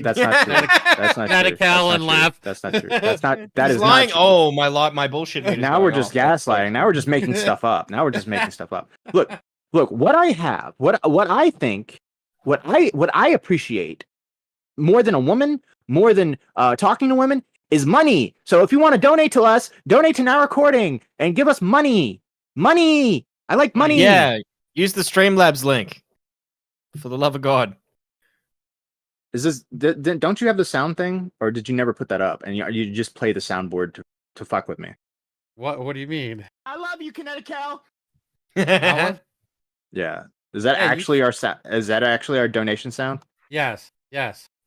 that's not true. That's not true. Natical and Lav. That's not true. That He's is lying. not true. Oh, my bullshit. meter's Now going we're just off. gaslighting. Now we're just making stuff up. Look, what I have, what I think, what I appreciate more than a woman, more than talking to women, is money. So if you want to donate to us, donate to Now Recording and give us money. Money. I like money. Yeah, use the Streamlabs link. For the love of God. Is this? Don't you have the sound thing, or did you never put that up? And you just play the soundboard to fuck with me? What do you mean? I love you, Connecticut. That one? Yeah. Is that Yeah, actually our Is that actually our donation sound? Yes.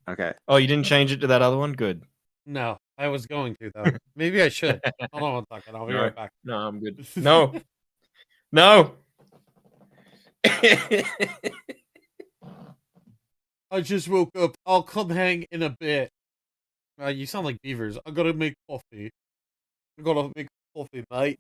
Okay. Oh, you didn't change it to that other one? Good. No, I was going to though. Maybe I should. Hold on one second. I'll be right back. No, I'm good. No. No. I just woke up. I'll come hang in a bit. You sound like beavers. I gotta make coffee. Mate.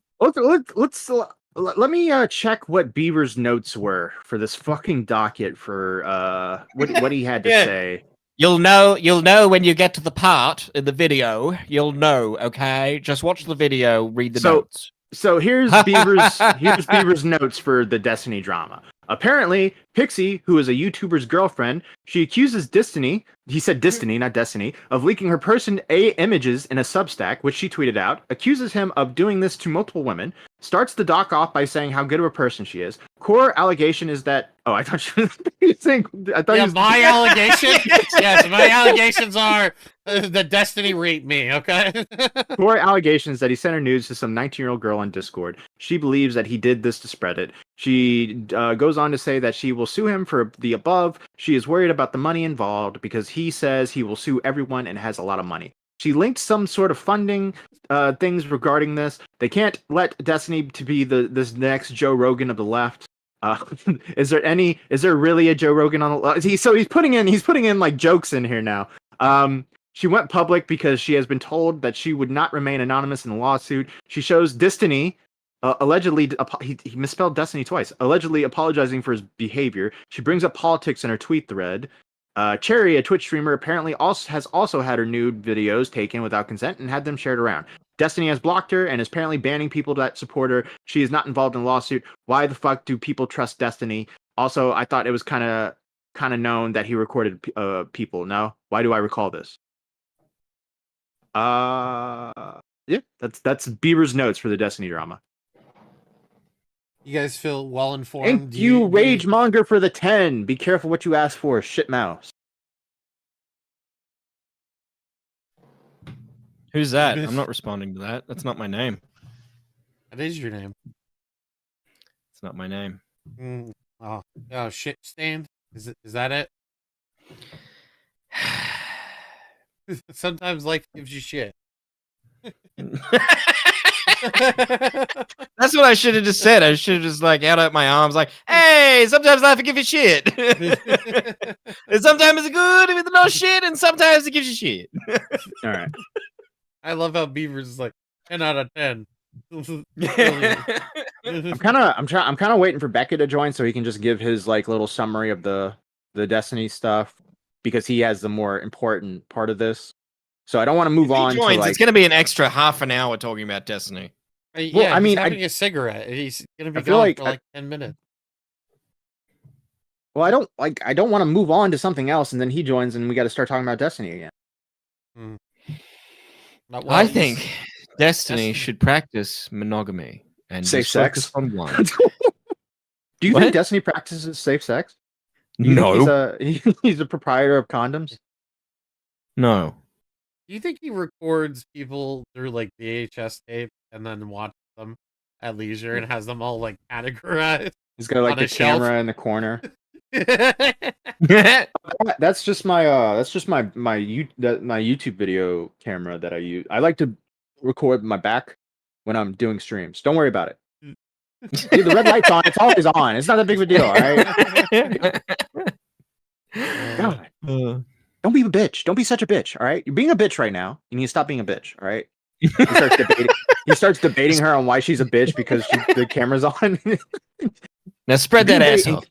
Let me check what Beaver's notes were for this fucking docket for what he had to say. You'll know when you get to the part in the video. You'll know, okay? Just watch the video, read the notes. So here's Beaver's notes for the Destiny drama. Apparently, Pixie, who is a YouTuber's girlfriend, she accuses Destiny, he said Destiny, not Destiny, of leaking her person A images in a Substack, which she tweeted out, accuses him of doing this to multiple women, starts the doc off by saying how good of a person she is. Core allegation is that... Oh, I thought she was saying... My allegation? Yes, my allegations are that Destiny raped me, okay? Core allegations that he sent her nudes to some 19-year-old girl on Discord. She believes that he did this to spread it. She goes on to say that she will sue him for the above. She is worried about the money involved because he says he will sue everyone and has a lot of money. She linked some sort of funding things regarding this. They can't let Destiny to be this next Joe Rogan of the left. Is there really a Joe Rogan on the left? He's putting in like jokes in here now. She went public because she has been told that she would not remain anonymous in the lawsuit. She shows Destiny allegedly, he misspelled Destiny twice, allegedly apologizing for his behavior. She brings up politics in her tweet thread. Cherry, a Twitch streamer, apparently has also had her nude videos taken without consent and had them shared around. Destiny has blocked her and is apparently banning people that support her. She is not involved in a lawsuit. Why the fuck do people trust Destiny? Also, I thought it was kind of kind of known that he recorded people. No, why do I recall this? Yeah, that's Bieber's notes for the Destiny drama. You guys feel well informed? Thank you, Rage Monger, for the 10. Be careful what you ask for, shit mouse. Who's that? I'm not responding to that. That's not my name. That is your name. It's not my name. Oh, shit stand. Is that it? Sometimes life gives you shit. That's what I should have just said. I should have just like held out my arms, like, "Hey, sometimes life will give you shit, and sometimes it's good with no shit, and sometimes it gives you shit." All right. I love how Beaver's is like 10 out of 10. I'm kind of waiting for Becket to join so he can just give his like little summary of the Destiny stuff, because he has the more important part of this. So I don't want to move on. Joins, to, like, it's going to be an extra half an hour talking about Destiny. Yeah, I mean, he's having a cigarette. He's going to be gone for like 10 minutes. Well, I don't want to move on to something else, and then he joins, and we got to start talking about Destiny again. I think Destiny should practice monogamy and safe sex on one. Do you think Destiny practices safe sex? No. He's a proprietor of condoms? No. Do you think he records people through like VHS tape and then watches them at leisure and has them all like categorized? He's got like a camera in the corner. That's just my YouTube video camera that I use. I like to record my back when I'm doing streams. Don't worry about it. Dude, the red light's on. It's always on. It's not that big of a deal. All right. God. Don't be a bitch. Don't be such a bitch. All right. You're being a bitch right now. You need to stop being a bitch. All right. He starts debating her on why she's a bitch because the camera's on. Now spread that asshole.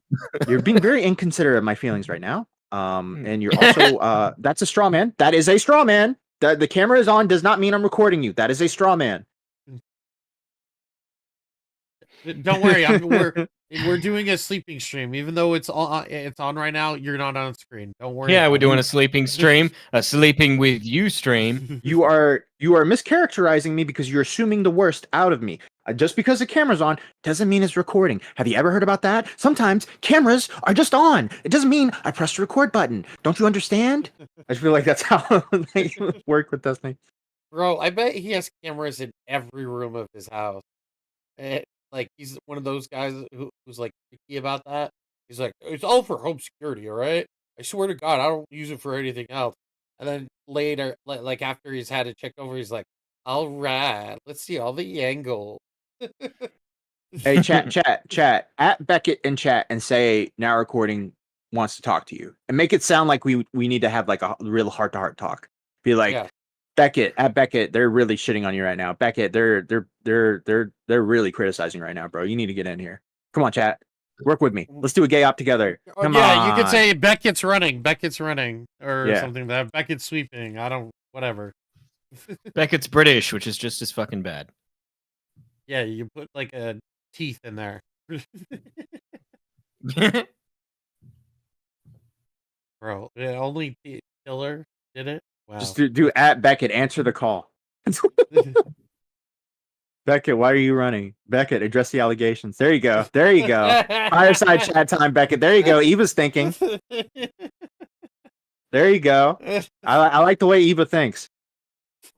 You're being very inconsiderate of my feelings right now. And you're also that's a straw man. That is a straw man. The camera is on does not mean I'm recording you. That is a straw man. Don't worry, we're doing a sleeping stream. Even though it's on right now, you're not on screen. Don't worry. Yeah, we're doing a sleeping stream, a sleeping with you stream. You are mischaracterizing me because you're assuming the worst out of me. Just because the camera's on doesn't mean it's recording. Have you ever heard about that? Sometimes cameras are just on. It doesn't mean I pressed the record button. Don't you understand? I feel like that's how they work with Destiny. Bro, I bet he has cameras in every room of his house. Like, he's one of those guys who's like picky about that. He's like, it's all for home security, all right? I swear to God, I don't use it for anything else. And then later, like after he's had it checked over, he's like, all right, let's see all the angles. Hey, chat. At Becket in chat and say now recording wants to talk to you. And make it sound like we need to have like a real heart-to-heart talk. Be like, yeah. Becket, they're really shitting on you right now. Becket, they're really criticizing right now, bro. You need to get in here. Come on, chat. Work with me. Let's do a gay op together. Come on. You could say Beckett's running, or something like that. Beckett's sweeping. Whatever. Beckett's British, which is just as fucking bad. Yeah, you put like a teeth in there. Bro, only Killer did it. Wow. Just do at Becket, answer the call. Becket, why are you running? Becket, address the allegations. There you go. Fireside chat time, Becket. There you go. Eva's thinking. There you go. I like the way Eva thinks.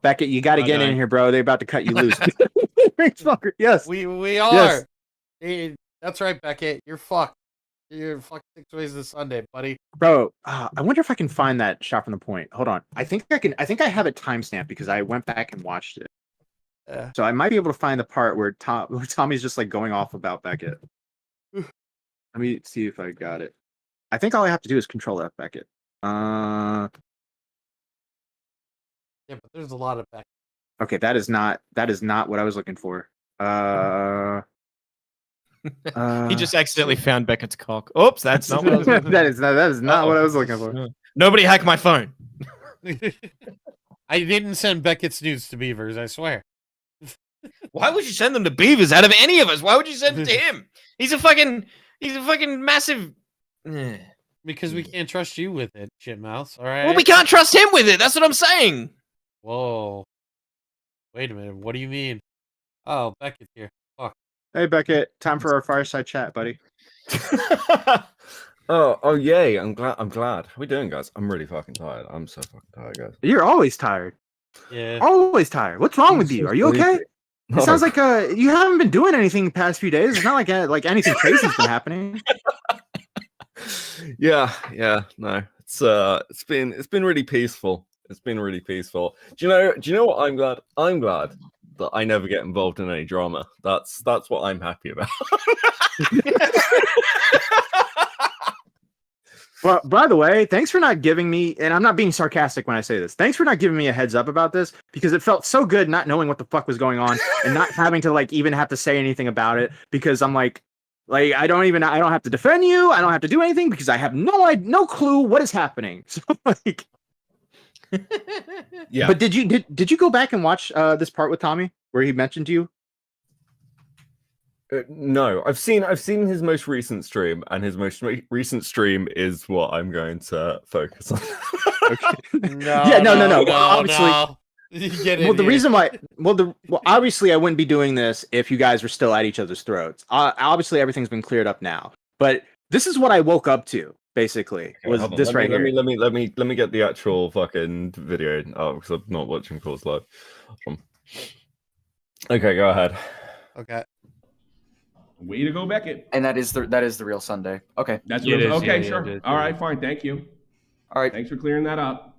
Becket, you got to get in here, bro. They're about to cut you loose. Yes. We are. Yes. Hey, that's right, Becket. You're fucked. You're fucked 6 ways to Sunday, buddy. Bro, I wonder if I can find that shot from the point. Hold on. I think I have it timestamped because I went back and watched it. So I might be able to find the part where Tommy's just like going off about Becket. Let me see if I got it. I think all I have to do is control F Becket. Yeah, but there's a lot of Becket. Okay, that is not what I was looking for. He just accidentally found Beckett's cock. Oops, that's not what I was looking for. That is not what I was looking for. Nobody hacked my phone. I didn't send Beckett's nudes to Beavers, I swear. Why would you send them to Beavers out of any of us? Why would you send it to him? He's a fucking massive. Because we can't trust you with it, shitmouse. All right. Well, we can't trust him with it. That's what I'm saying. Whoa. Wait a minute. What do you mean? Oh, Beckett's here. Fuck. Hey Becket, time for our fireside chat, buddy. Oh, yay! I'm glad. How we doing, guys? I'm really fucking tired. I'm so fucking tired, guys. You're always tired. Yeah. Always tired. What's wrong with you? Are you okay? It sounds like you haven't been doing anything the past few days. It's not like anything crazy's been happening. Yeah. No, it's been really peaceful. It's been really peaceful. Do you know what I'm glad? I'm glad that I never get involved in any drama. That's what I'm happy about. Well, by the way, thanks for not giving me, and I'm not being sarcastic when I say this, thanks for not giving me a heads up about this, because it felt so good not knowing what the fuck was going on and not having to even have to say anything about it, because I'm like I don't have to defend you, I don't have to do anything because I have no clue what is happening. So yeah. But did you go back and watch this part with Tommy where he mentioned you? No, I've seen his most recent stream, and his most recent stream is what I'm going to focus on. No. Obviously, the reason why, obviously, I wouldn't be doing this if you guys were still at each other's throats. Obviously, everything's been cleared up now. But this is what I woke up to. Basically, was this right here? Let me get the actual fucking video. Oh, because I'm not watching calls live. Okay, go ahead. Okay. Way to go, Becket. And that is the real Sunday. Okay. That's what it is. Okay, sure. All right, fine. Thank you. All right. Thanks for clearing that up.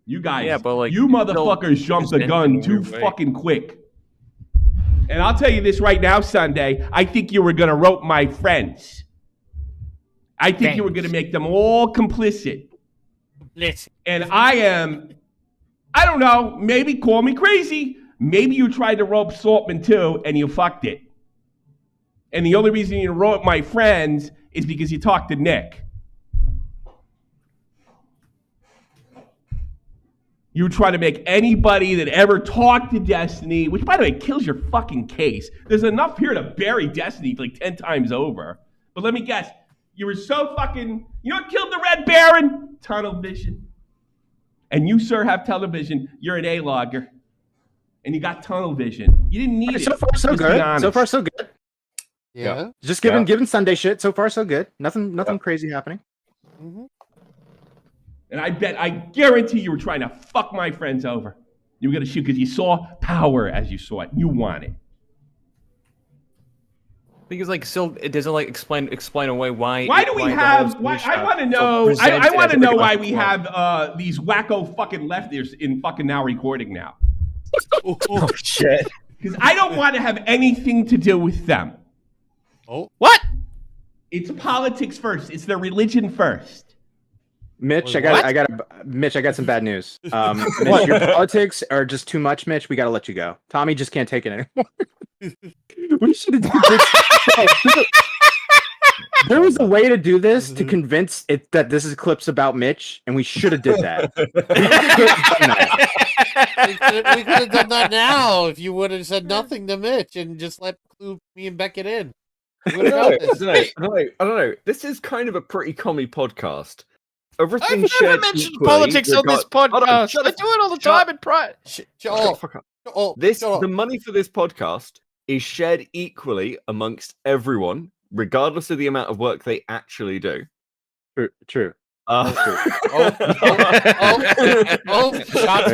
You guys, but you motherfuckers jumped the gun too fucking quick. And I'll tell you this right now, Sunday. I think you were gonna rope my friends. I think you were gonna make them all complicit. And I don't know, maybe call me crazy. Maybe you tried to rope Saltzman too, and you fucked it. And the only reason you rope my friends is because you talked to Nick. You try to make anybody that ever talked to Destiny, which by the way kills your fucking case. There's enough here to bury Destiny like 10 times over. But let me guess, you were so fucking, you know what killed the Red Baron? Tunnel vision. And you, sir, have television. You're an A-logger. And you got tunnel vision. You didn't need it. So far, so good. So far, so good. Yeah. Just giving Sunday shit. So far, so good. Nothing crazy happening. Mm-hmm. And I guarantee you were trying to fuck my friends over. You were gonna shoot because you saw power as you saw it. You want it. Because still it doesn't explain away why. Why do we have? Why I want to know. I want to know why we have these wacko fucking leftists in fucking now recording now. Oh shit! Because I don't want to have anything to do with them. Oh, what? It's politics first. It's their religion first. Mitch, I got some bad news. Mitch, your politics are just too much, Mitch. We got to let you go. Tommy just can't take it anymore. We should have done this. There was a way to do this to convince it that this is clips about Mitch, and we should have did that. We could have done that now if you would have said nothing to Mitch and just let me and Beckett in. I don't know. This is kind of a pretty commie podcast. Everything I've never mentioned politics on this podcast. I do it all the time in private. The money for this podcast is shared equally amongst everyone, regardless of the amount of work they actually do. True. Shots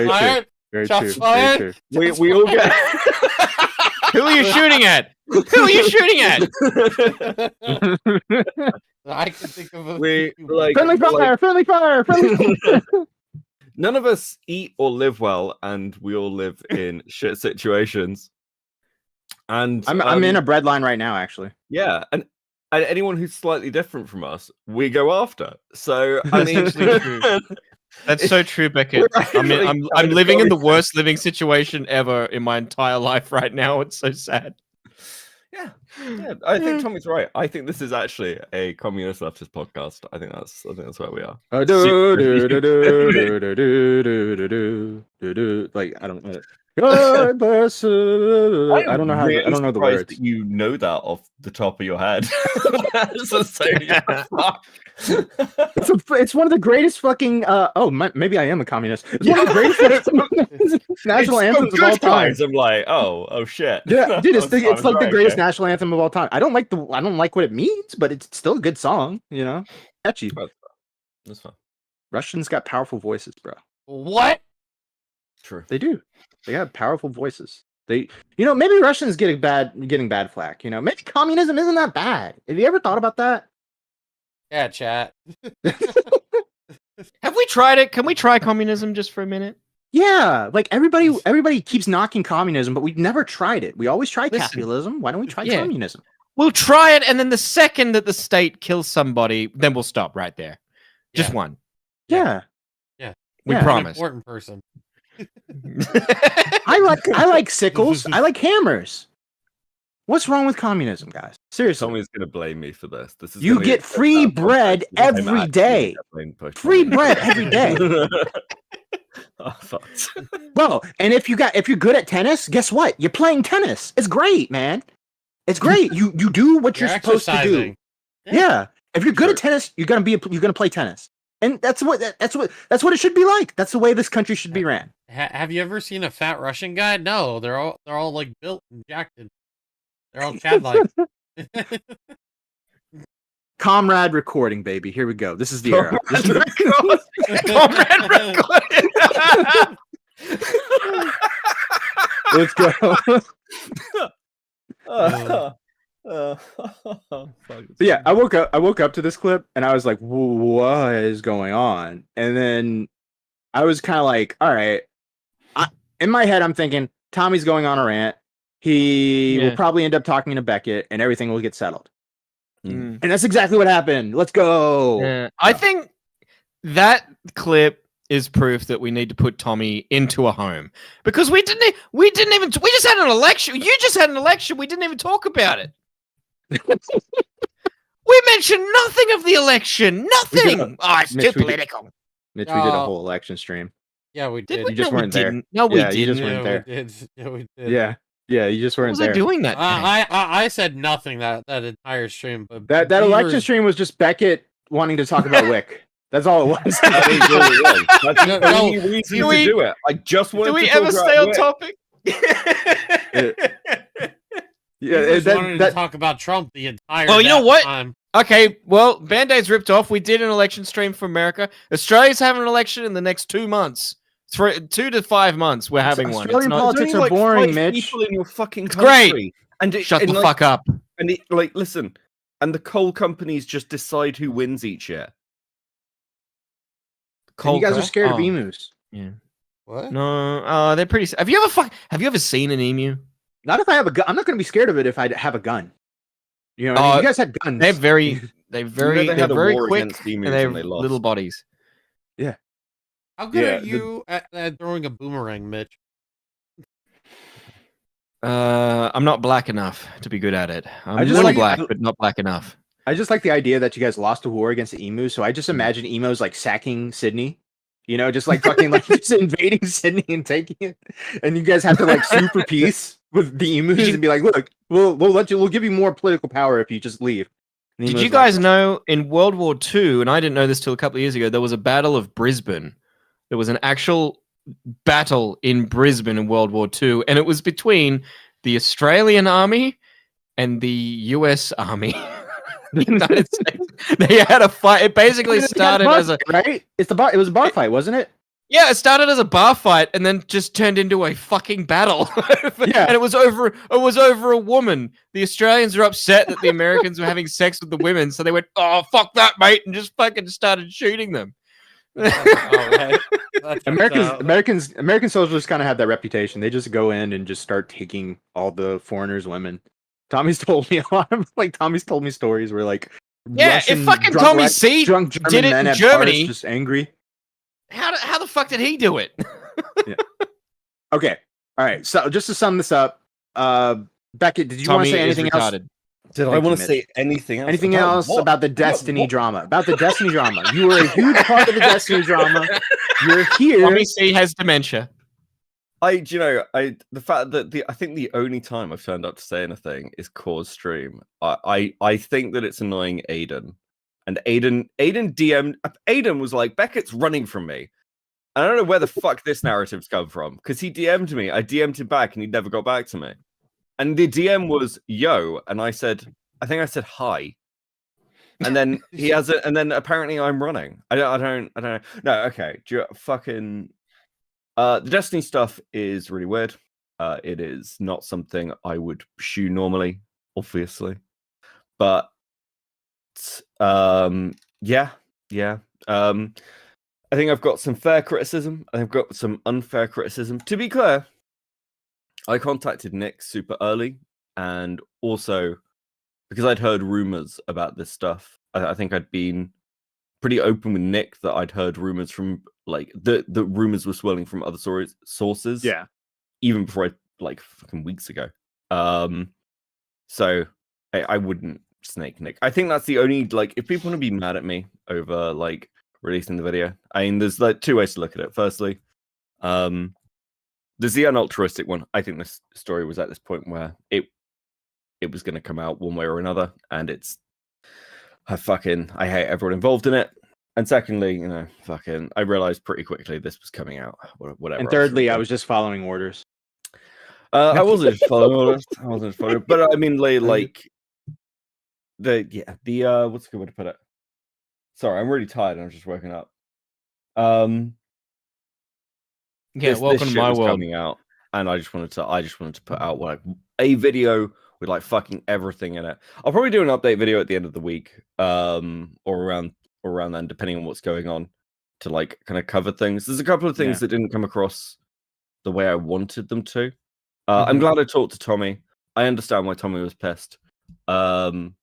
fired. Shots fired. We all get. Who are you shooting at? Who are you shooting at? I can think of a friendly fire. None of us eat or live well, and we all live in shit situations. And I'm in a bread line right now, actually. Yeah, and anyone who's slightly different from us, we go after. So I mean, that's so true, Becket. I'm living in the worst living situation ever in my entire life right now. It's so sad. Yeah, Yeah, I think Tommy's right. I think this is actually a communist leftist podcast. I think that's where we are. Like I don't know. God bless. I don't know how. I don't know the words. That you know that off the top of your head. That's insane. It's one of the greatest fucking. Maybe I am a communist. It's one of the greatest national anthems of all time. I'm like, oh shit. Yeah, dude, it's like the greatest national anthem of all time. I don't like what it means, but it's still a good song. You know, catchy. That's fine. Russians got powerful voices, bro. What? True. They do. They have powerful voices. Maybe Russians getting bad flack. You know, maybe communism isn't that bad. Have you ever thought about that? Yeah, chat. Have we tried it? Can we try communism just for a minute? Yeah, like everybody keeps knocking communism, but we've never tried it. We always try capitalism. Why don't we try communism? We'll try it, and then the second that the state kills somebody, then we'll stop right there. Just one. Yeah. We promise. An important person. I like sickles. I like hammers. What's wrong with communism, guys? Seriously. Someone's gonna blame me for this. You get free bread every day. Free bread every day. Oh, fuck. Well, and if you're good at tennis, guess what? You're playing tennis. It's great, man. It's great. You do what you're supposed to do. Yeah. If you're good at tennis, you're gonna play tennis. And that's what it should be like. That's the way this country should be ran. Have you ever seen a fat Russian guy? No, they're all like built and jacked. They're all Chad-like. Comrade recording, baby. Here we go. This is the era. Comrade recording. Let's go. Yeah, I woke up to this clip and I was like, what is going on? And then I was kind of like, all right. In my head, I'm thinking Tommy's going on a rant. He will probably end up talking to Becket and everything will get settled. And that's exactly what happened. Let's go. I think that clip is proof that we need to put Tommy into a home, because we just had an election. You just had an election. We didn't even talk about it. We mentioned nothing of the election. Nothing. It's too political. Mitch, we did a whole election stream. Yeah, we did. You just weren't there. No, we didn't. You just weren't there. We did. Yeah, you just weren't there. Was I doing that? I said nothing that entire stream. But that election stream was just Becket wanting to talk about Wick. That's all it was. That's the only reason to do it. I just wanted to. Do we ever stay on topic? Wanted to talk about Trump the entire. Well, you know what? Time. Okay, well, Band-Aid's ripped off. We did an election stream for America. Australia's having an election in the next 2 months. 2 to 5 months, we're having one. Australian politics are boring, Mitch. People in your fucking it's country. Great. And shut the fuck up. And listen, and the coal companies just decide who wins each year. You guys are scared of emus. Yeah. What? No, they're pretty. Have you ever seen an emu? Not if I have a gun. I'm not going to be scared of it if I have a gun. You know, you guys had guns. They're very quick, and they have lost. little bodies. Yeah. How good are you at throwing a boomerang, Mitch? I'm not black enough to be good at it. I'm just little like- black, but not black enough. I just like the idea that you guys lost a war against the emus, so I just imagine emos like sacking Sydney. You know, just like fucking like just invading Sydney and taking it, and you guys have to like sue for peace with the emus and be like, look, we'll give you more political power if you just leave. Did you guys know in World War II, and I didn't know this till a couple of years ago, there was a Battle of Brisbane. There was an actual battle in Brisbane in World War II, and it was between the Australian Army and the US Army. The United States. They had a fight. It basically started as a right. It was a bar fight, wasn't it? Yeah, it started as a bar fight and then just turned into a fucking battle. And it was over a woman. The Australians were upset that the Americans were having sex with the women, so they went, "Oh, fuck that, mate," and just fucking started shooting them. American soldiers kind of have that reputation. They just go in and just start taking all the foreigners' women. Tommy's told me a lot of Tommy's told me stories where like if fucking Tommy C drunk did it in Germany, just angry. How the fuck did he do it? Yeah. Okay, all right. So just to sum this up, Becket, did you want to say anything else? Did I Thank you, want to Mitch. say anything else? Anything else what? about the Destiny drama? About the Destiny drama. You were a huge part of the Destiny drama. You're here. Tommy C has dementia. The fact that I think the only time I've turned up to say anything is Cause stream. I think that it's annoying Aiden. And Aiden DM'd. Aiden was like, Beckett's running from me. I don't know where the fuck this narrative's come from. Because he DM'd me. I DM'd him back and he never got back to me. And the DM was yo, and I think I said hi. And then he has it, and then apparently I'm running. I don't know. No, okay. The Destiny stuff is really weird. It is not something I would pursue normally, obviously. But yeah. I think I've got some fair criticism. I've got some unfair criticism. To be clear, I contacted Nick super early, and also because I'd heard rumors about this stuff. I think I'd been pretty open with Nick that I'd heard rumors from like the rumors were swirling from other sources. Yeah, even before fucking weeks ago. So I wouldn't snake Nick. I think that's the only if people want to be mad at me over releasing the video. I mean, there's two ways to look at it. Firstly, there's the unaltruistic one. I think this story was at this point where it was going to come out one way or another, and I hate everyone involved in it. And secondly, I realized pretty quickly this was coming out. Whatever. And thirdly, I was just following orders. I wasn't just following orders. But I mean, what's a good way to put it? Sorry, I'm really tired. I'm just waking up. Welcome to my world. Coming out, and I just wanted to put out a video with fucking everything in it. I'll probably do an update video at the end of the week, or around then, depending on what's going on, to kind of cover things. There's a couple of things that didn't come across the way I wanted them to. I'm glad I talked to Tommy. I understand why Tommy was pissed. And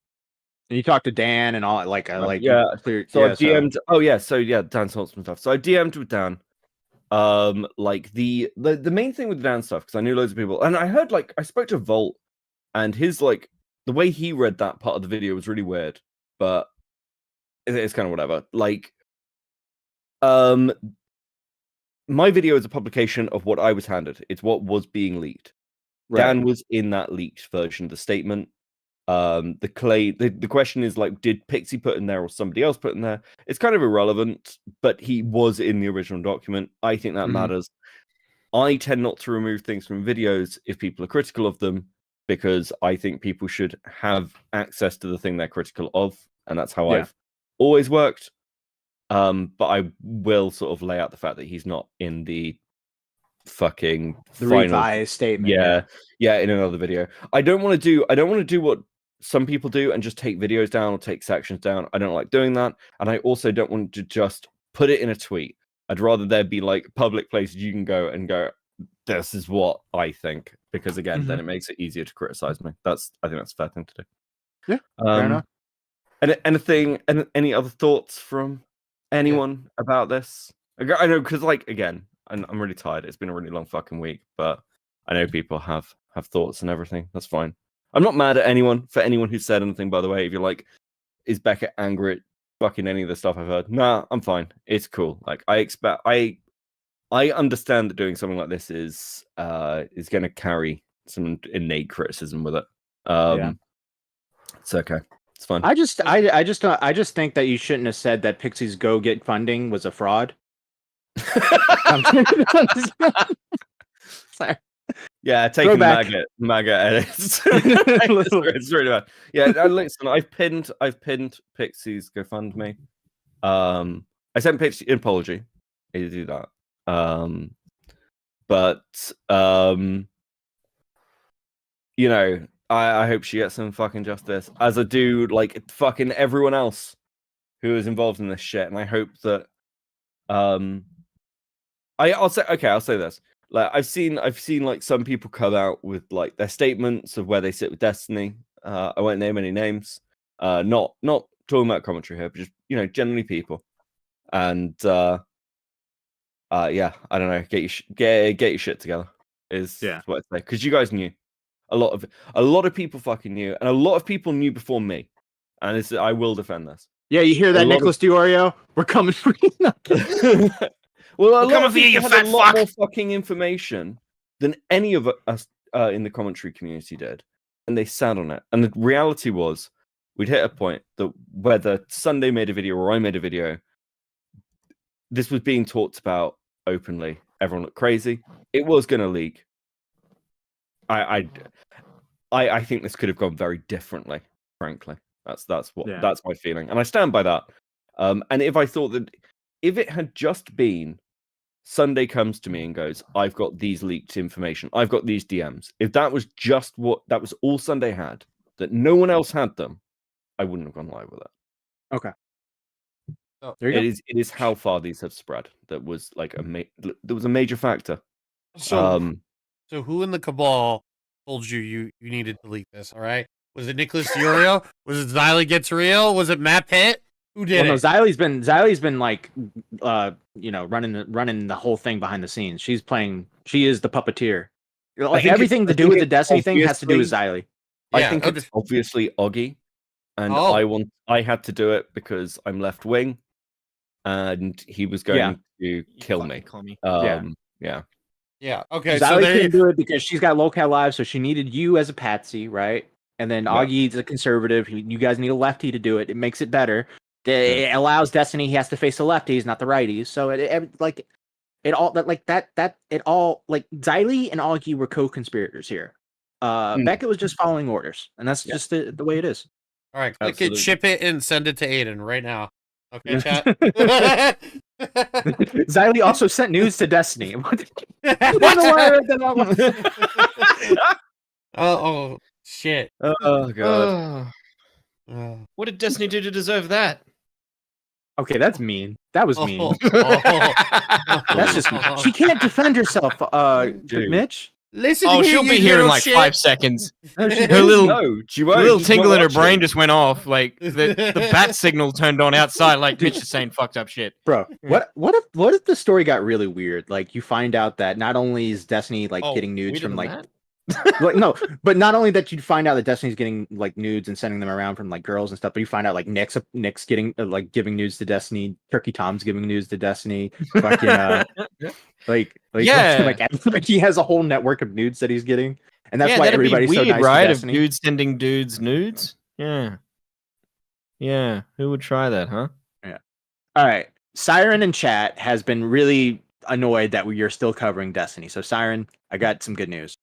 you talked to Dan and all I DM'd. Dan Saltzman stuff. So I DM'd with Dan. The main thing with the Dan stuff, because I knew loads of people, and I heard I spoke to Volt, and his the way he read that part of the video was really weird, but it's kind of whatever. My video is a publication of what I was handed. It's what was being leaked. Right. Dan was in that leaked version of the statement. The question is did Pixie put in there or somebody else put in there? It's kind of irrelevant, but he was in the original document. I think that matters. I tend not to remove things from videos if people are critical of them, because I think people should have access to the thing they're critical of, and that's how I've always worked. But I will sort of lay out the fact that he's not in the fucking final revised statement. Yeah, in another video. I don't want to do what some people do and just take videos down or take sections down. I don't like doing that, and I also don't want to just put it in a tweet. I'd rather there be public places you can go and go, this is what I think, because again, then it makes it easier to criticize me. I think that's a fair thing to do. Yeah, fair enough. And any other thoughts from anyone about this? I know, because again, I'm really tired. It's been a really long fucking week, but I know people have thoughts and everything. That's fine. I'm not mad at anyone for anyone who said anything, by the way. If you're is Becket angry at fucking any of the stuff I've heard? Nah, I'm fine. It's cool. I understand that doing something like this is going to carry some innate criticism with it. It's okay. It's fine. I just think that you shouldn't have said that Pixie's Go Get funding was a fraud. Sorry. Yeah, taking the MAGA edits. It's really bad. Yeah, listen, I've pinned Pixie's GoFundMe. I sent Pixie an apology. I need to do that. I hope she gets some fucking justice, as I do fucking everyone else who is involved in this shit, and I hope that I'll say this. I've seen some people come out with their statements of where they sit with Destiny. I won't name any names. Not talking about commentary here, but just generally people. And I don't know. Get your shit together is what I'd say, because you guys knew. A lot of people fucking knew, and a lot of people knew before me. And I will defend this. Yeah, you hear that, Nicholas DeOrio? We're coming for you. Well, a lot coming of for you, people you had fat a lot fuck. more fucking information than any of us in the commentary community did, and they sat on it. And the reality was, we'd hit a point that whether Sunday made a video or I made a video, this was being talked about openly. Everyone looked crazy. It was going to leak. I think this could have gone very differently. Frankly, that's my feeling, and I stand by that. And if I thought that if it had just been Sunday comes to me and goes, I've got these leaked information, I've got these DMs. If that was just that was all Sunday had, that no one else had them, I wouldn't have gone live with it. Okay. Oh, there you go. It is how far these have spread that was like there was a major factor. So who in the cabal told you needed to leak this? All right, was it Nicholas DeOrio? Was it Xylee Gets Real? Was it Matt Pitt? Who did it? No, Xylie's been like, running the whole thing behind the scenes. She is the puppeteer. Like everything to do with the Destiny thing has to do with Xylee. I think it's obviously Oggy, and I had to do it because I'm left wing, and he was going to kill me. Yeah. Okay. Xylee couldn't do it because she's got low-cal live, so she needed you as a patsy, right? And then Oggy's a conservative. You guys need a lefty to do it. It makes it better. It allows Destiny. He has to face the lefties, not the righties. So Xylee and Augie were co-conspirators here. Becket was just following orders, and that's just the way it is. All right, click it, ship it, and send it to Aiden right now. Okay, chat. Xylee also sent news to Destiny. Oh shit! Oh god! What did Destiny do to deserve that? Okay, that's mean. That was mean. That's just mean. She can't defend herself, Mitch. Listen oh, here, she'll be here in like 5 seconds. No, her little She's tingle not in her watching. brain just went off. Like the bat signal turned on outside. Like Mitch is saying fucked up shit. Bro, what if the story got really weird? Like you find out that not only is Destiny getting nudes from no, but not only that you'd find out that Destiny's getting like nudes and sending them around from like girls and stuff, but you find out like Nick's getting giving nudes to Destiny, Turkey Tom's giving nudes to Destiny, fucking like he has a whole network of nudes that he's getting, and that's why everybody's weird, so nice right? to Destiny. Of dudes sending dudes nudes. Yeah. Who would try that, huh? Yeah. All right. Siren in chat has been really annoyed that we are still covering Destiny. So Siren, I got some good news.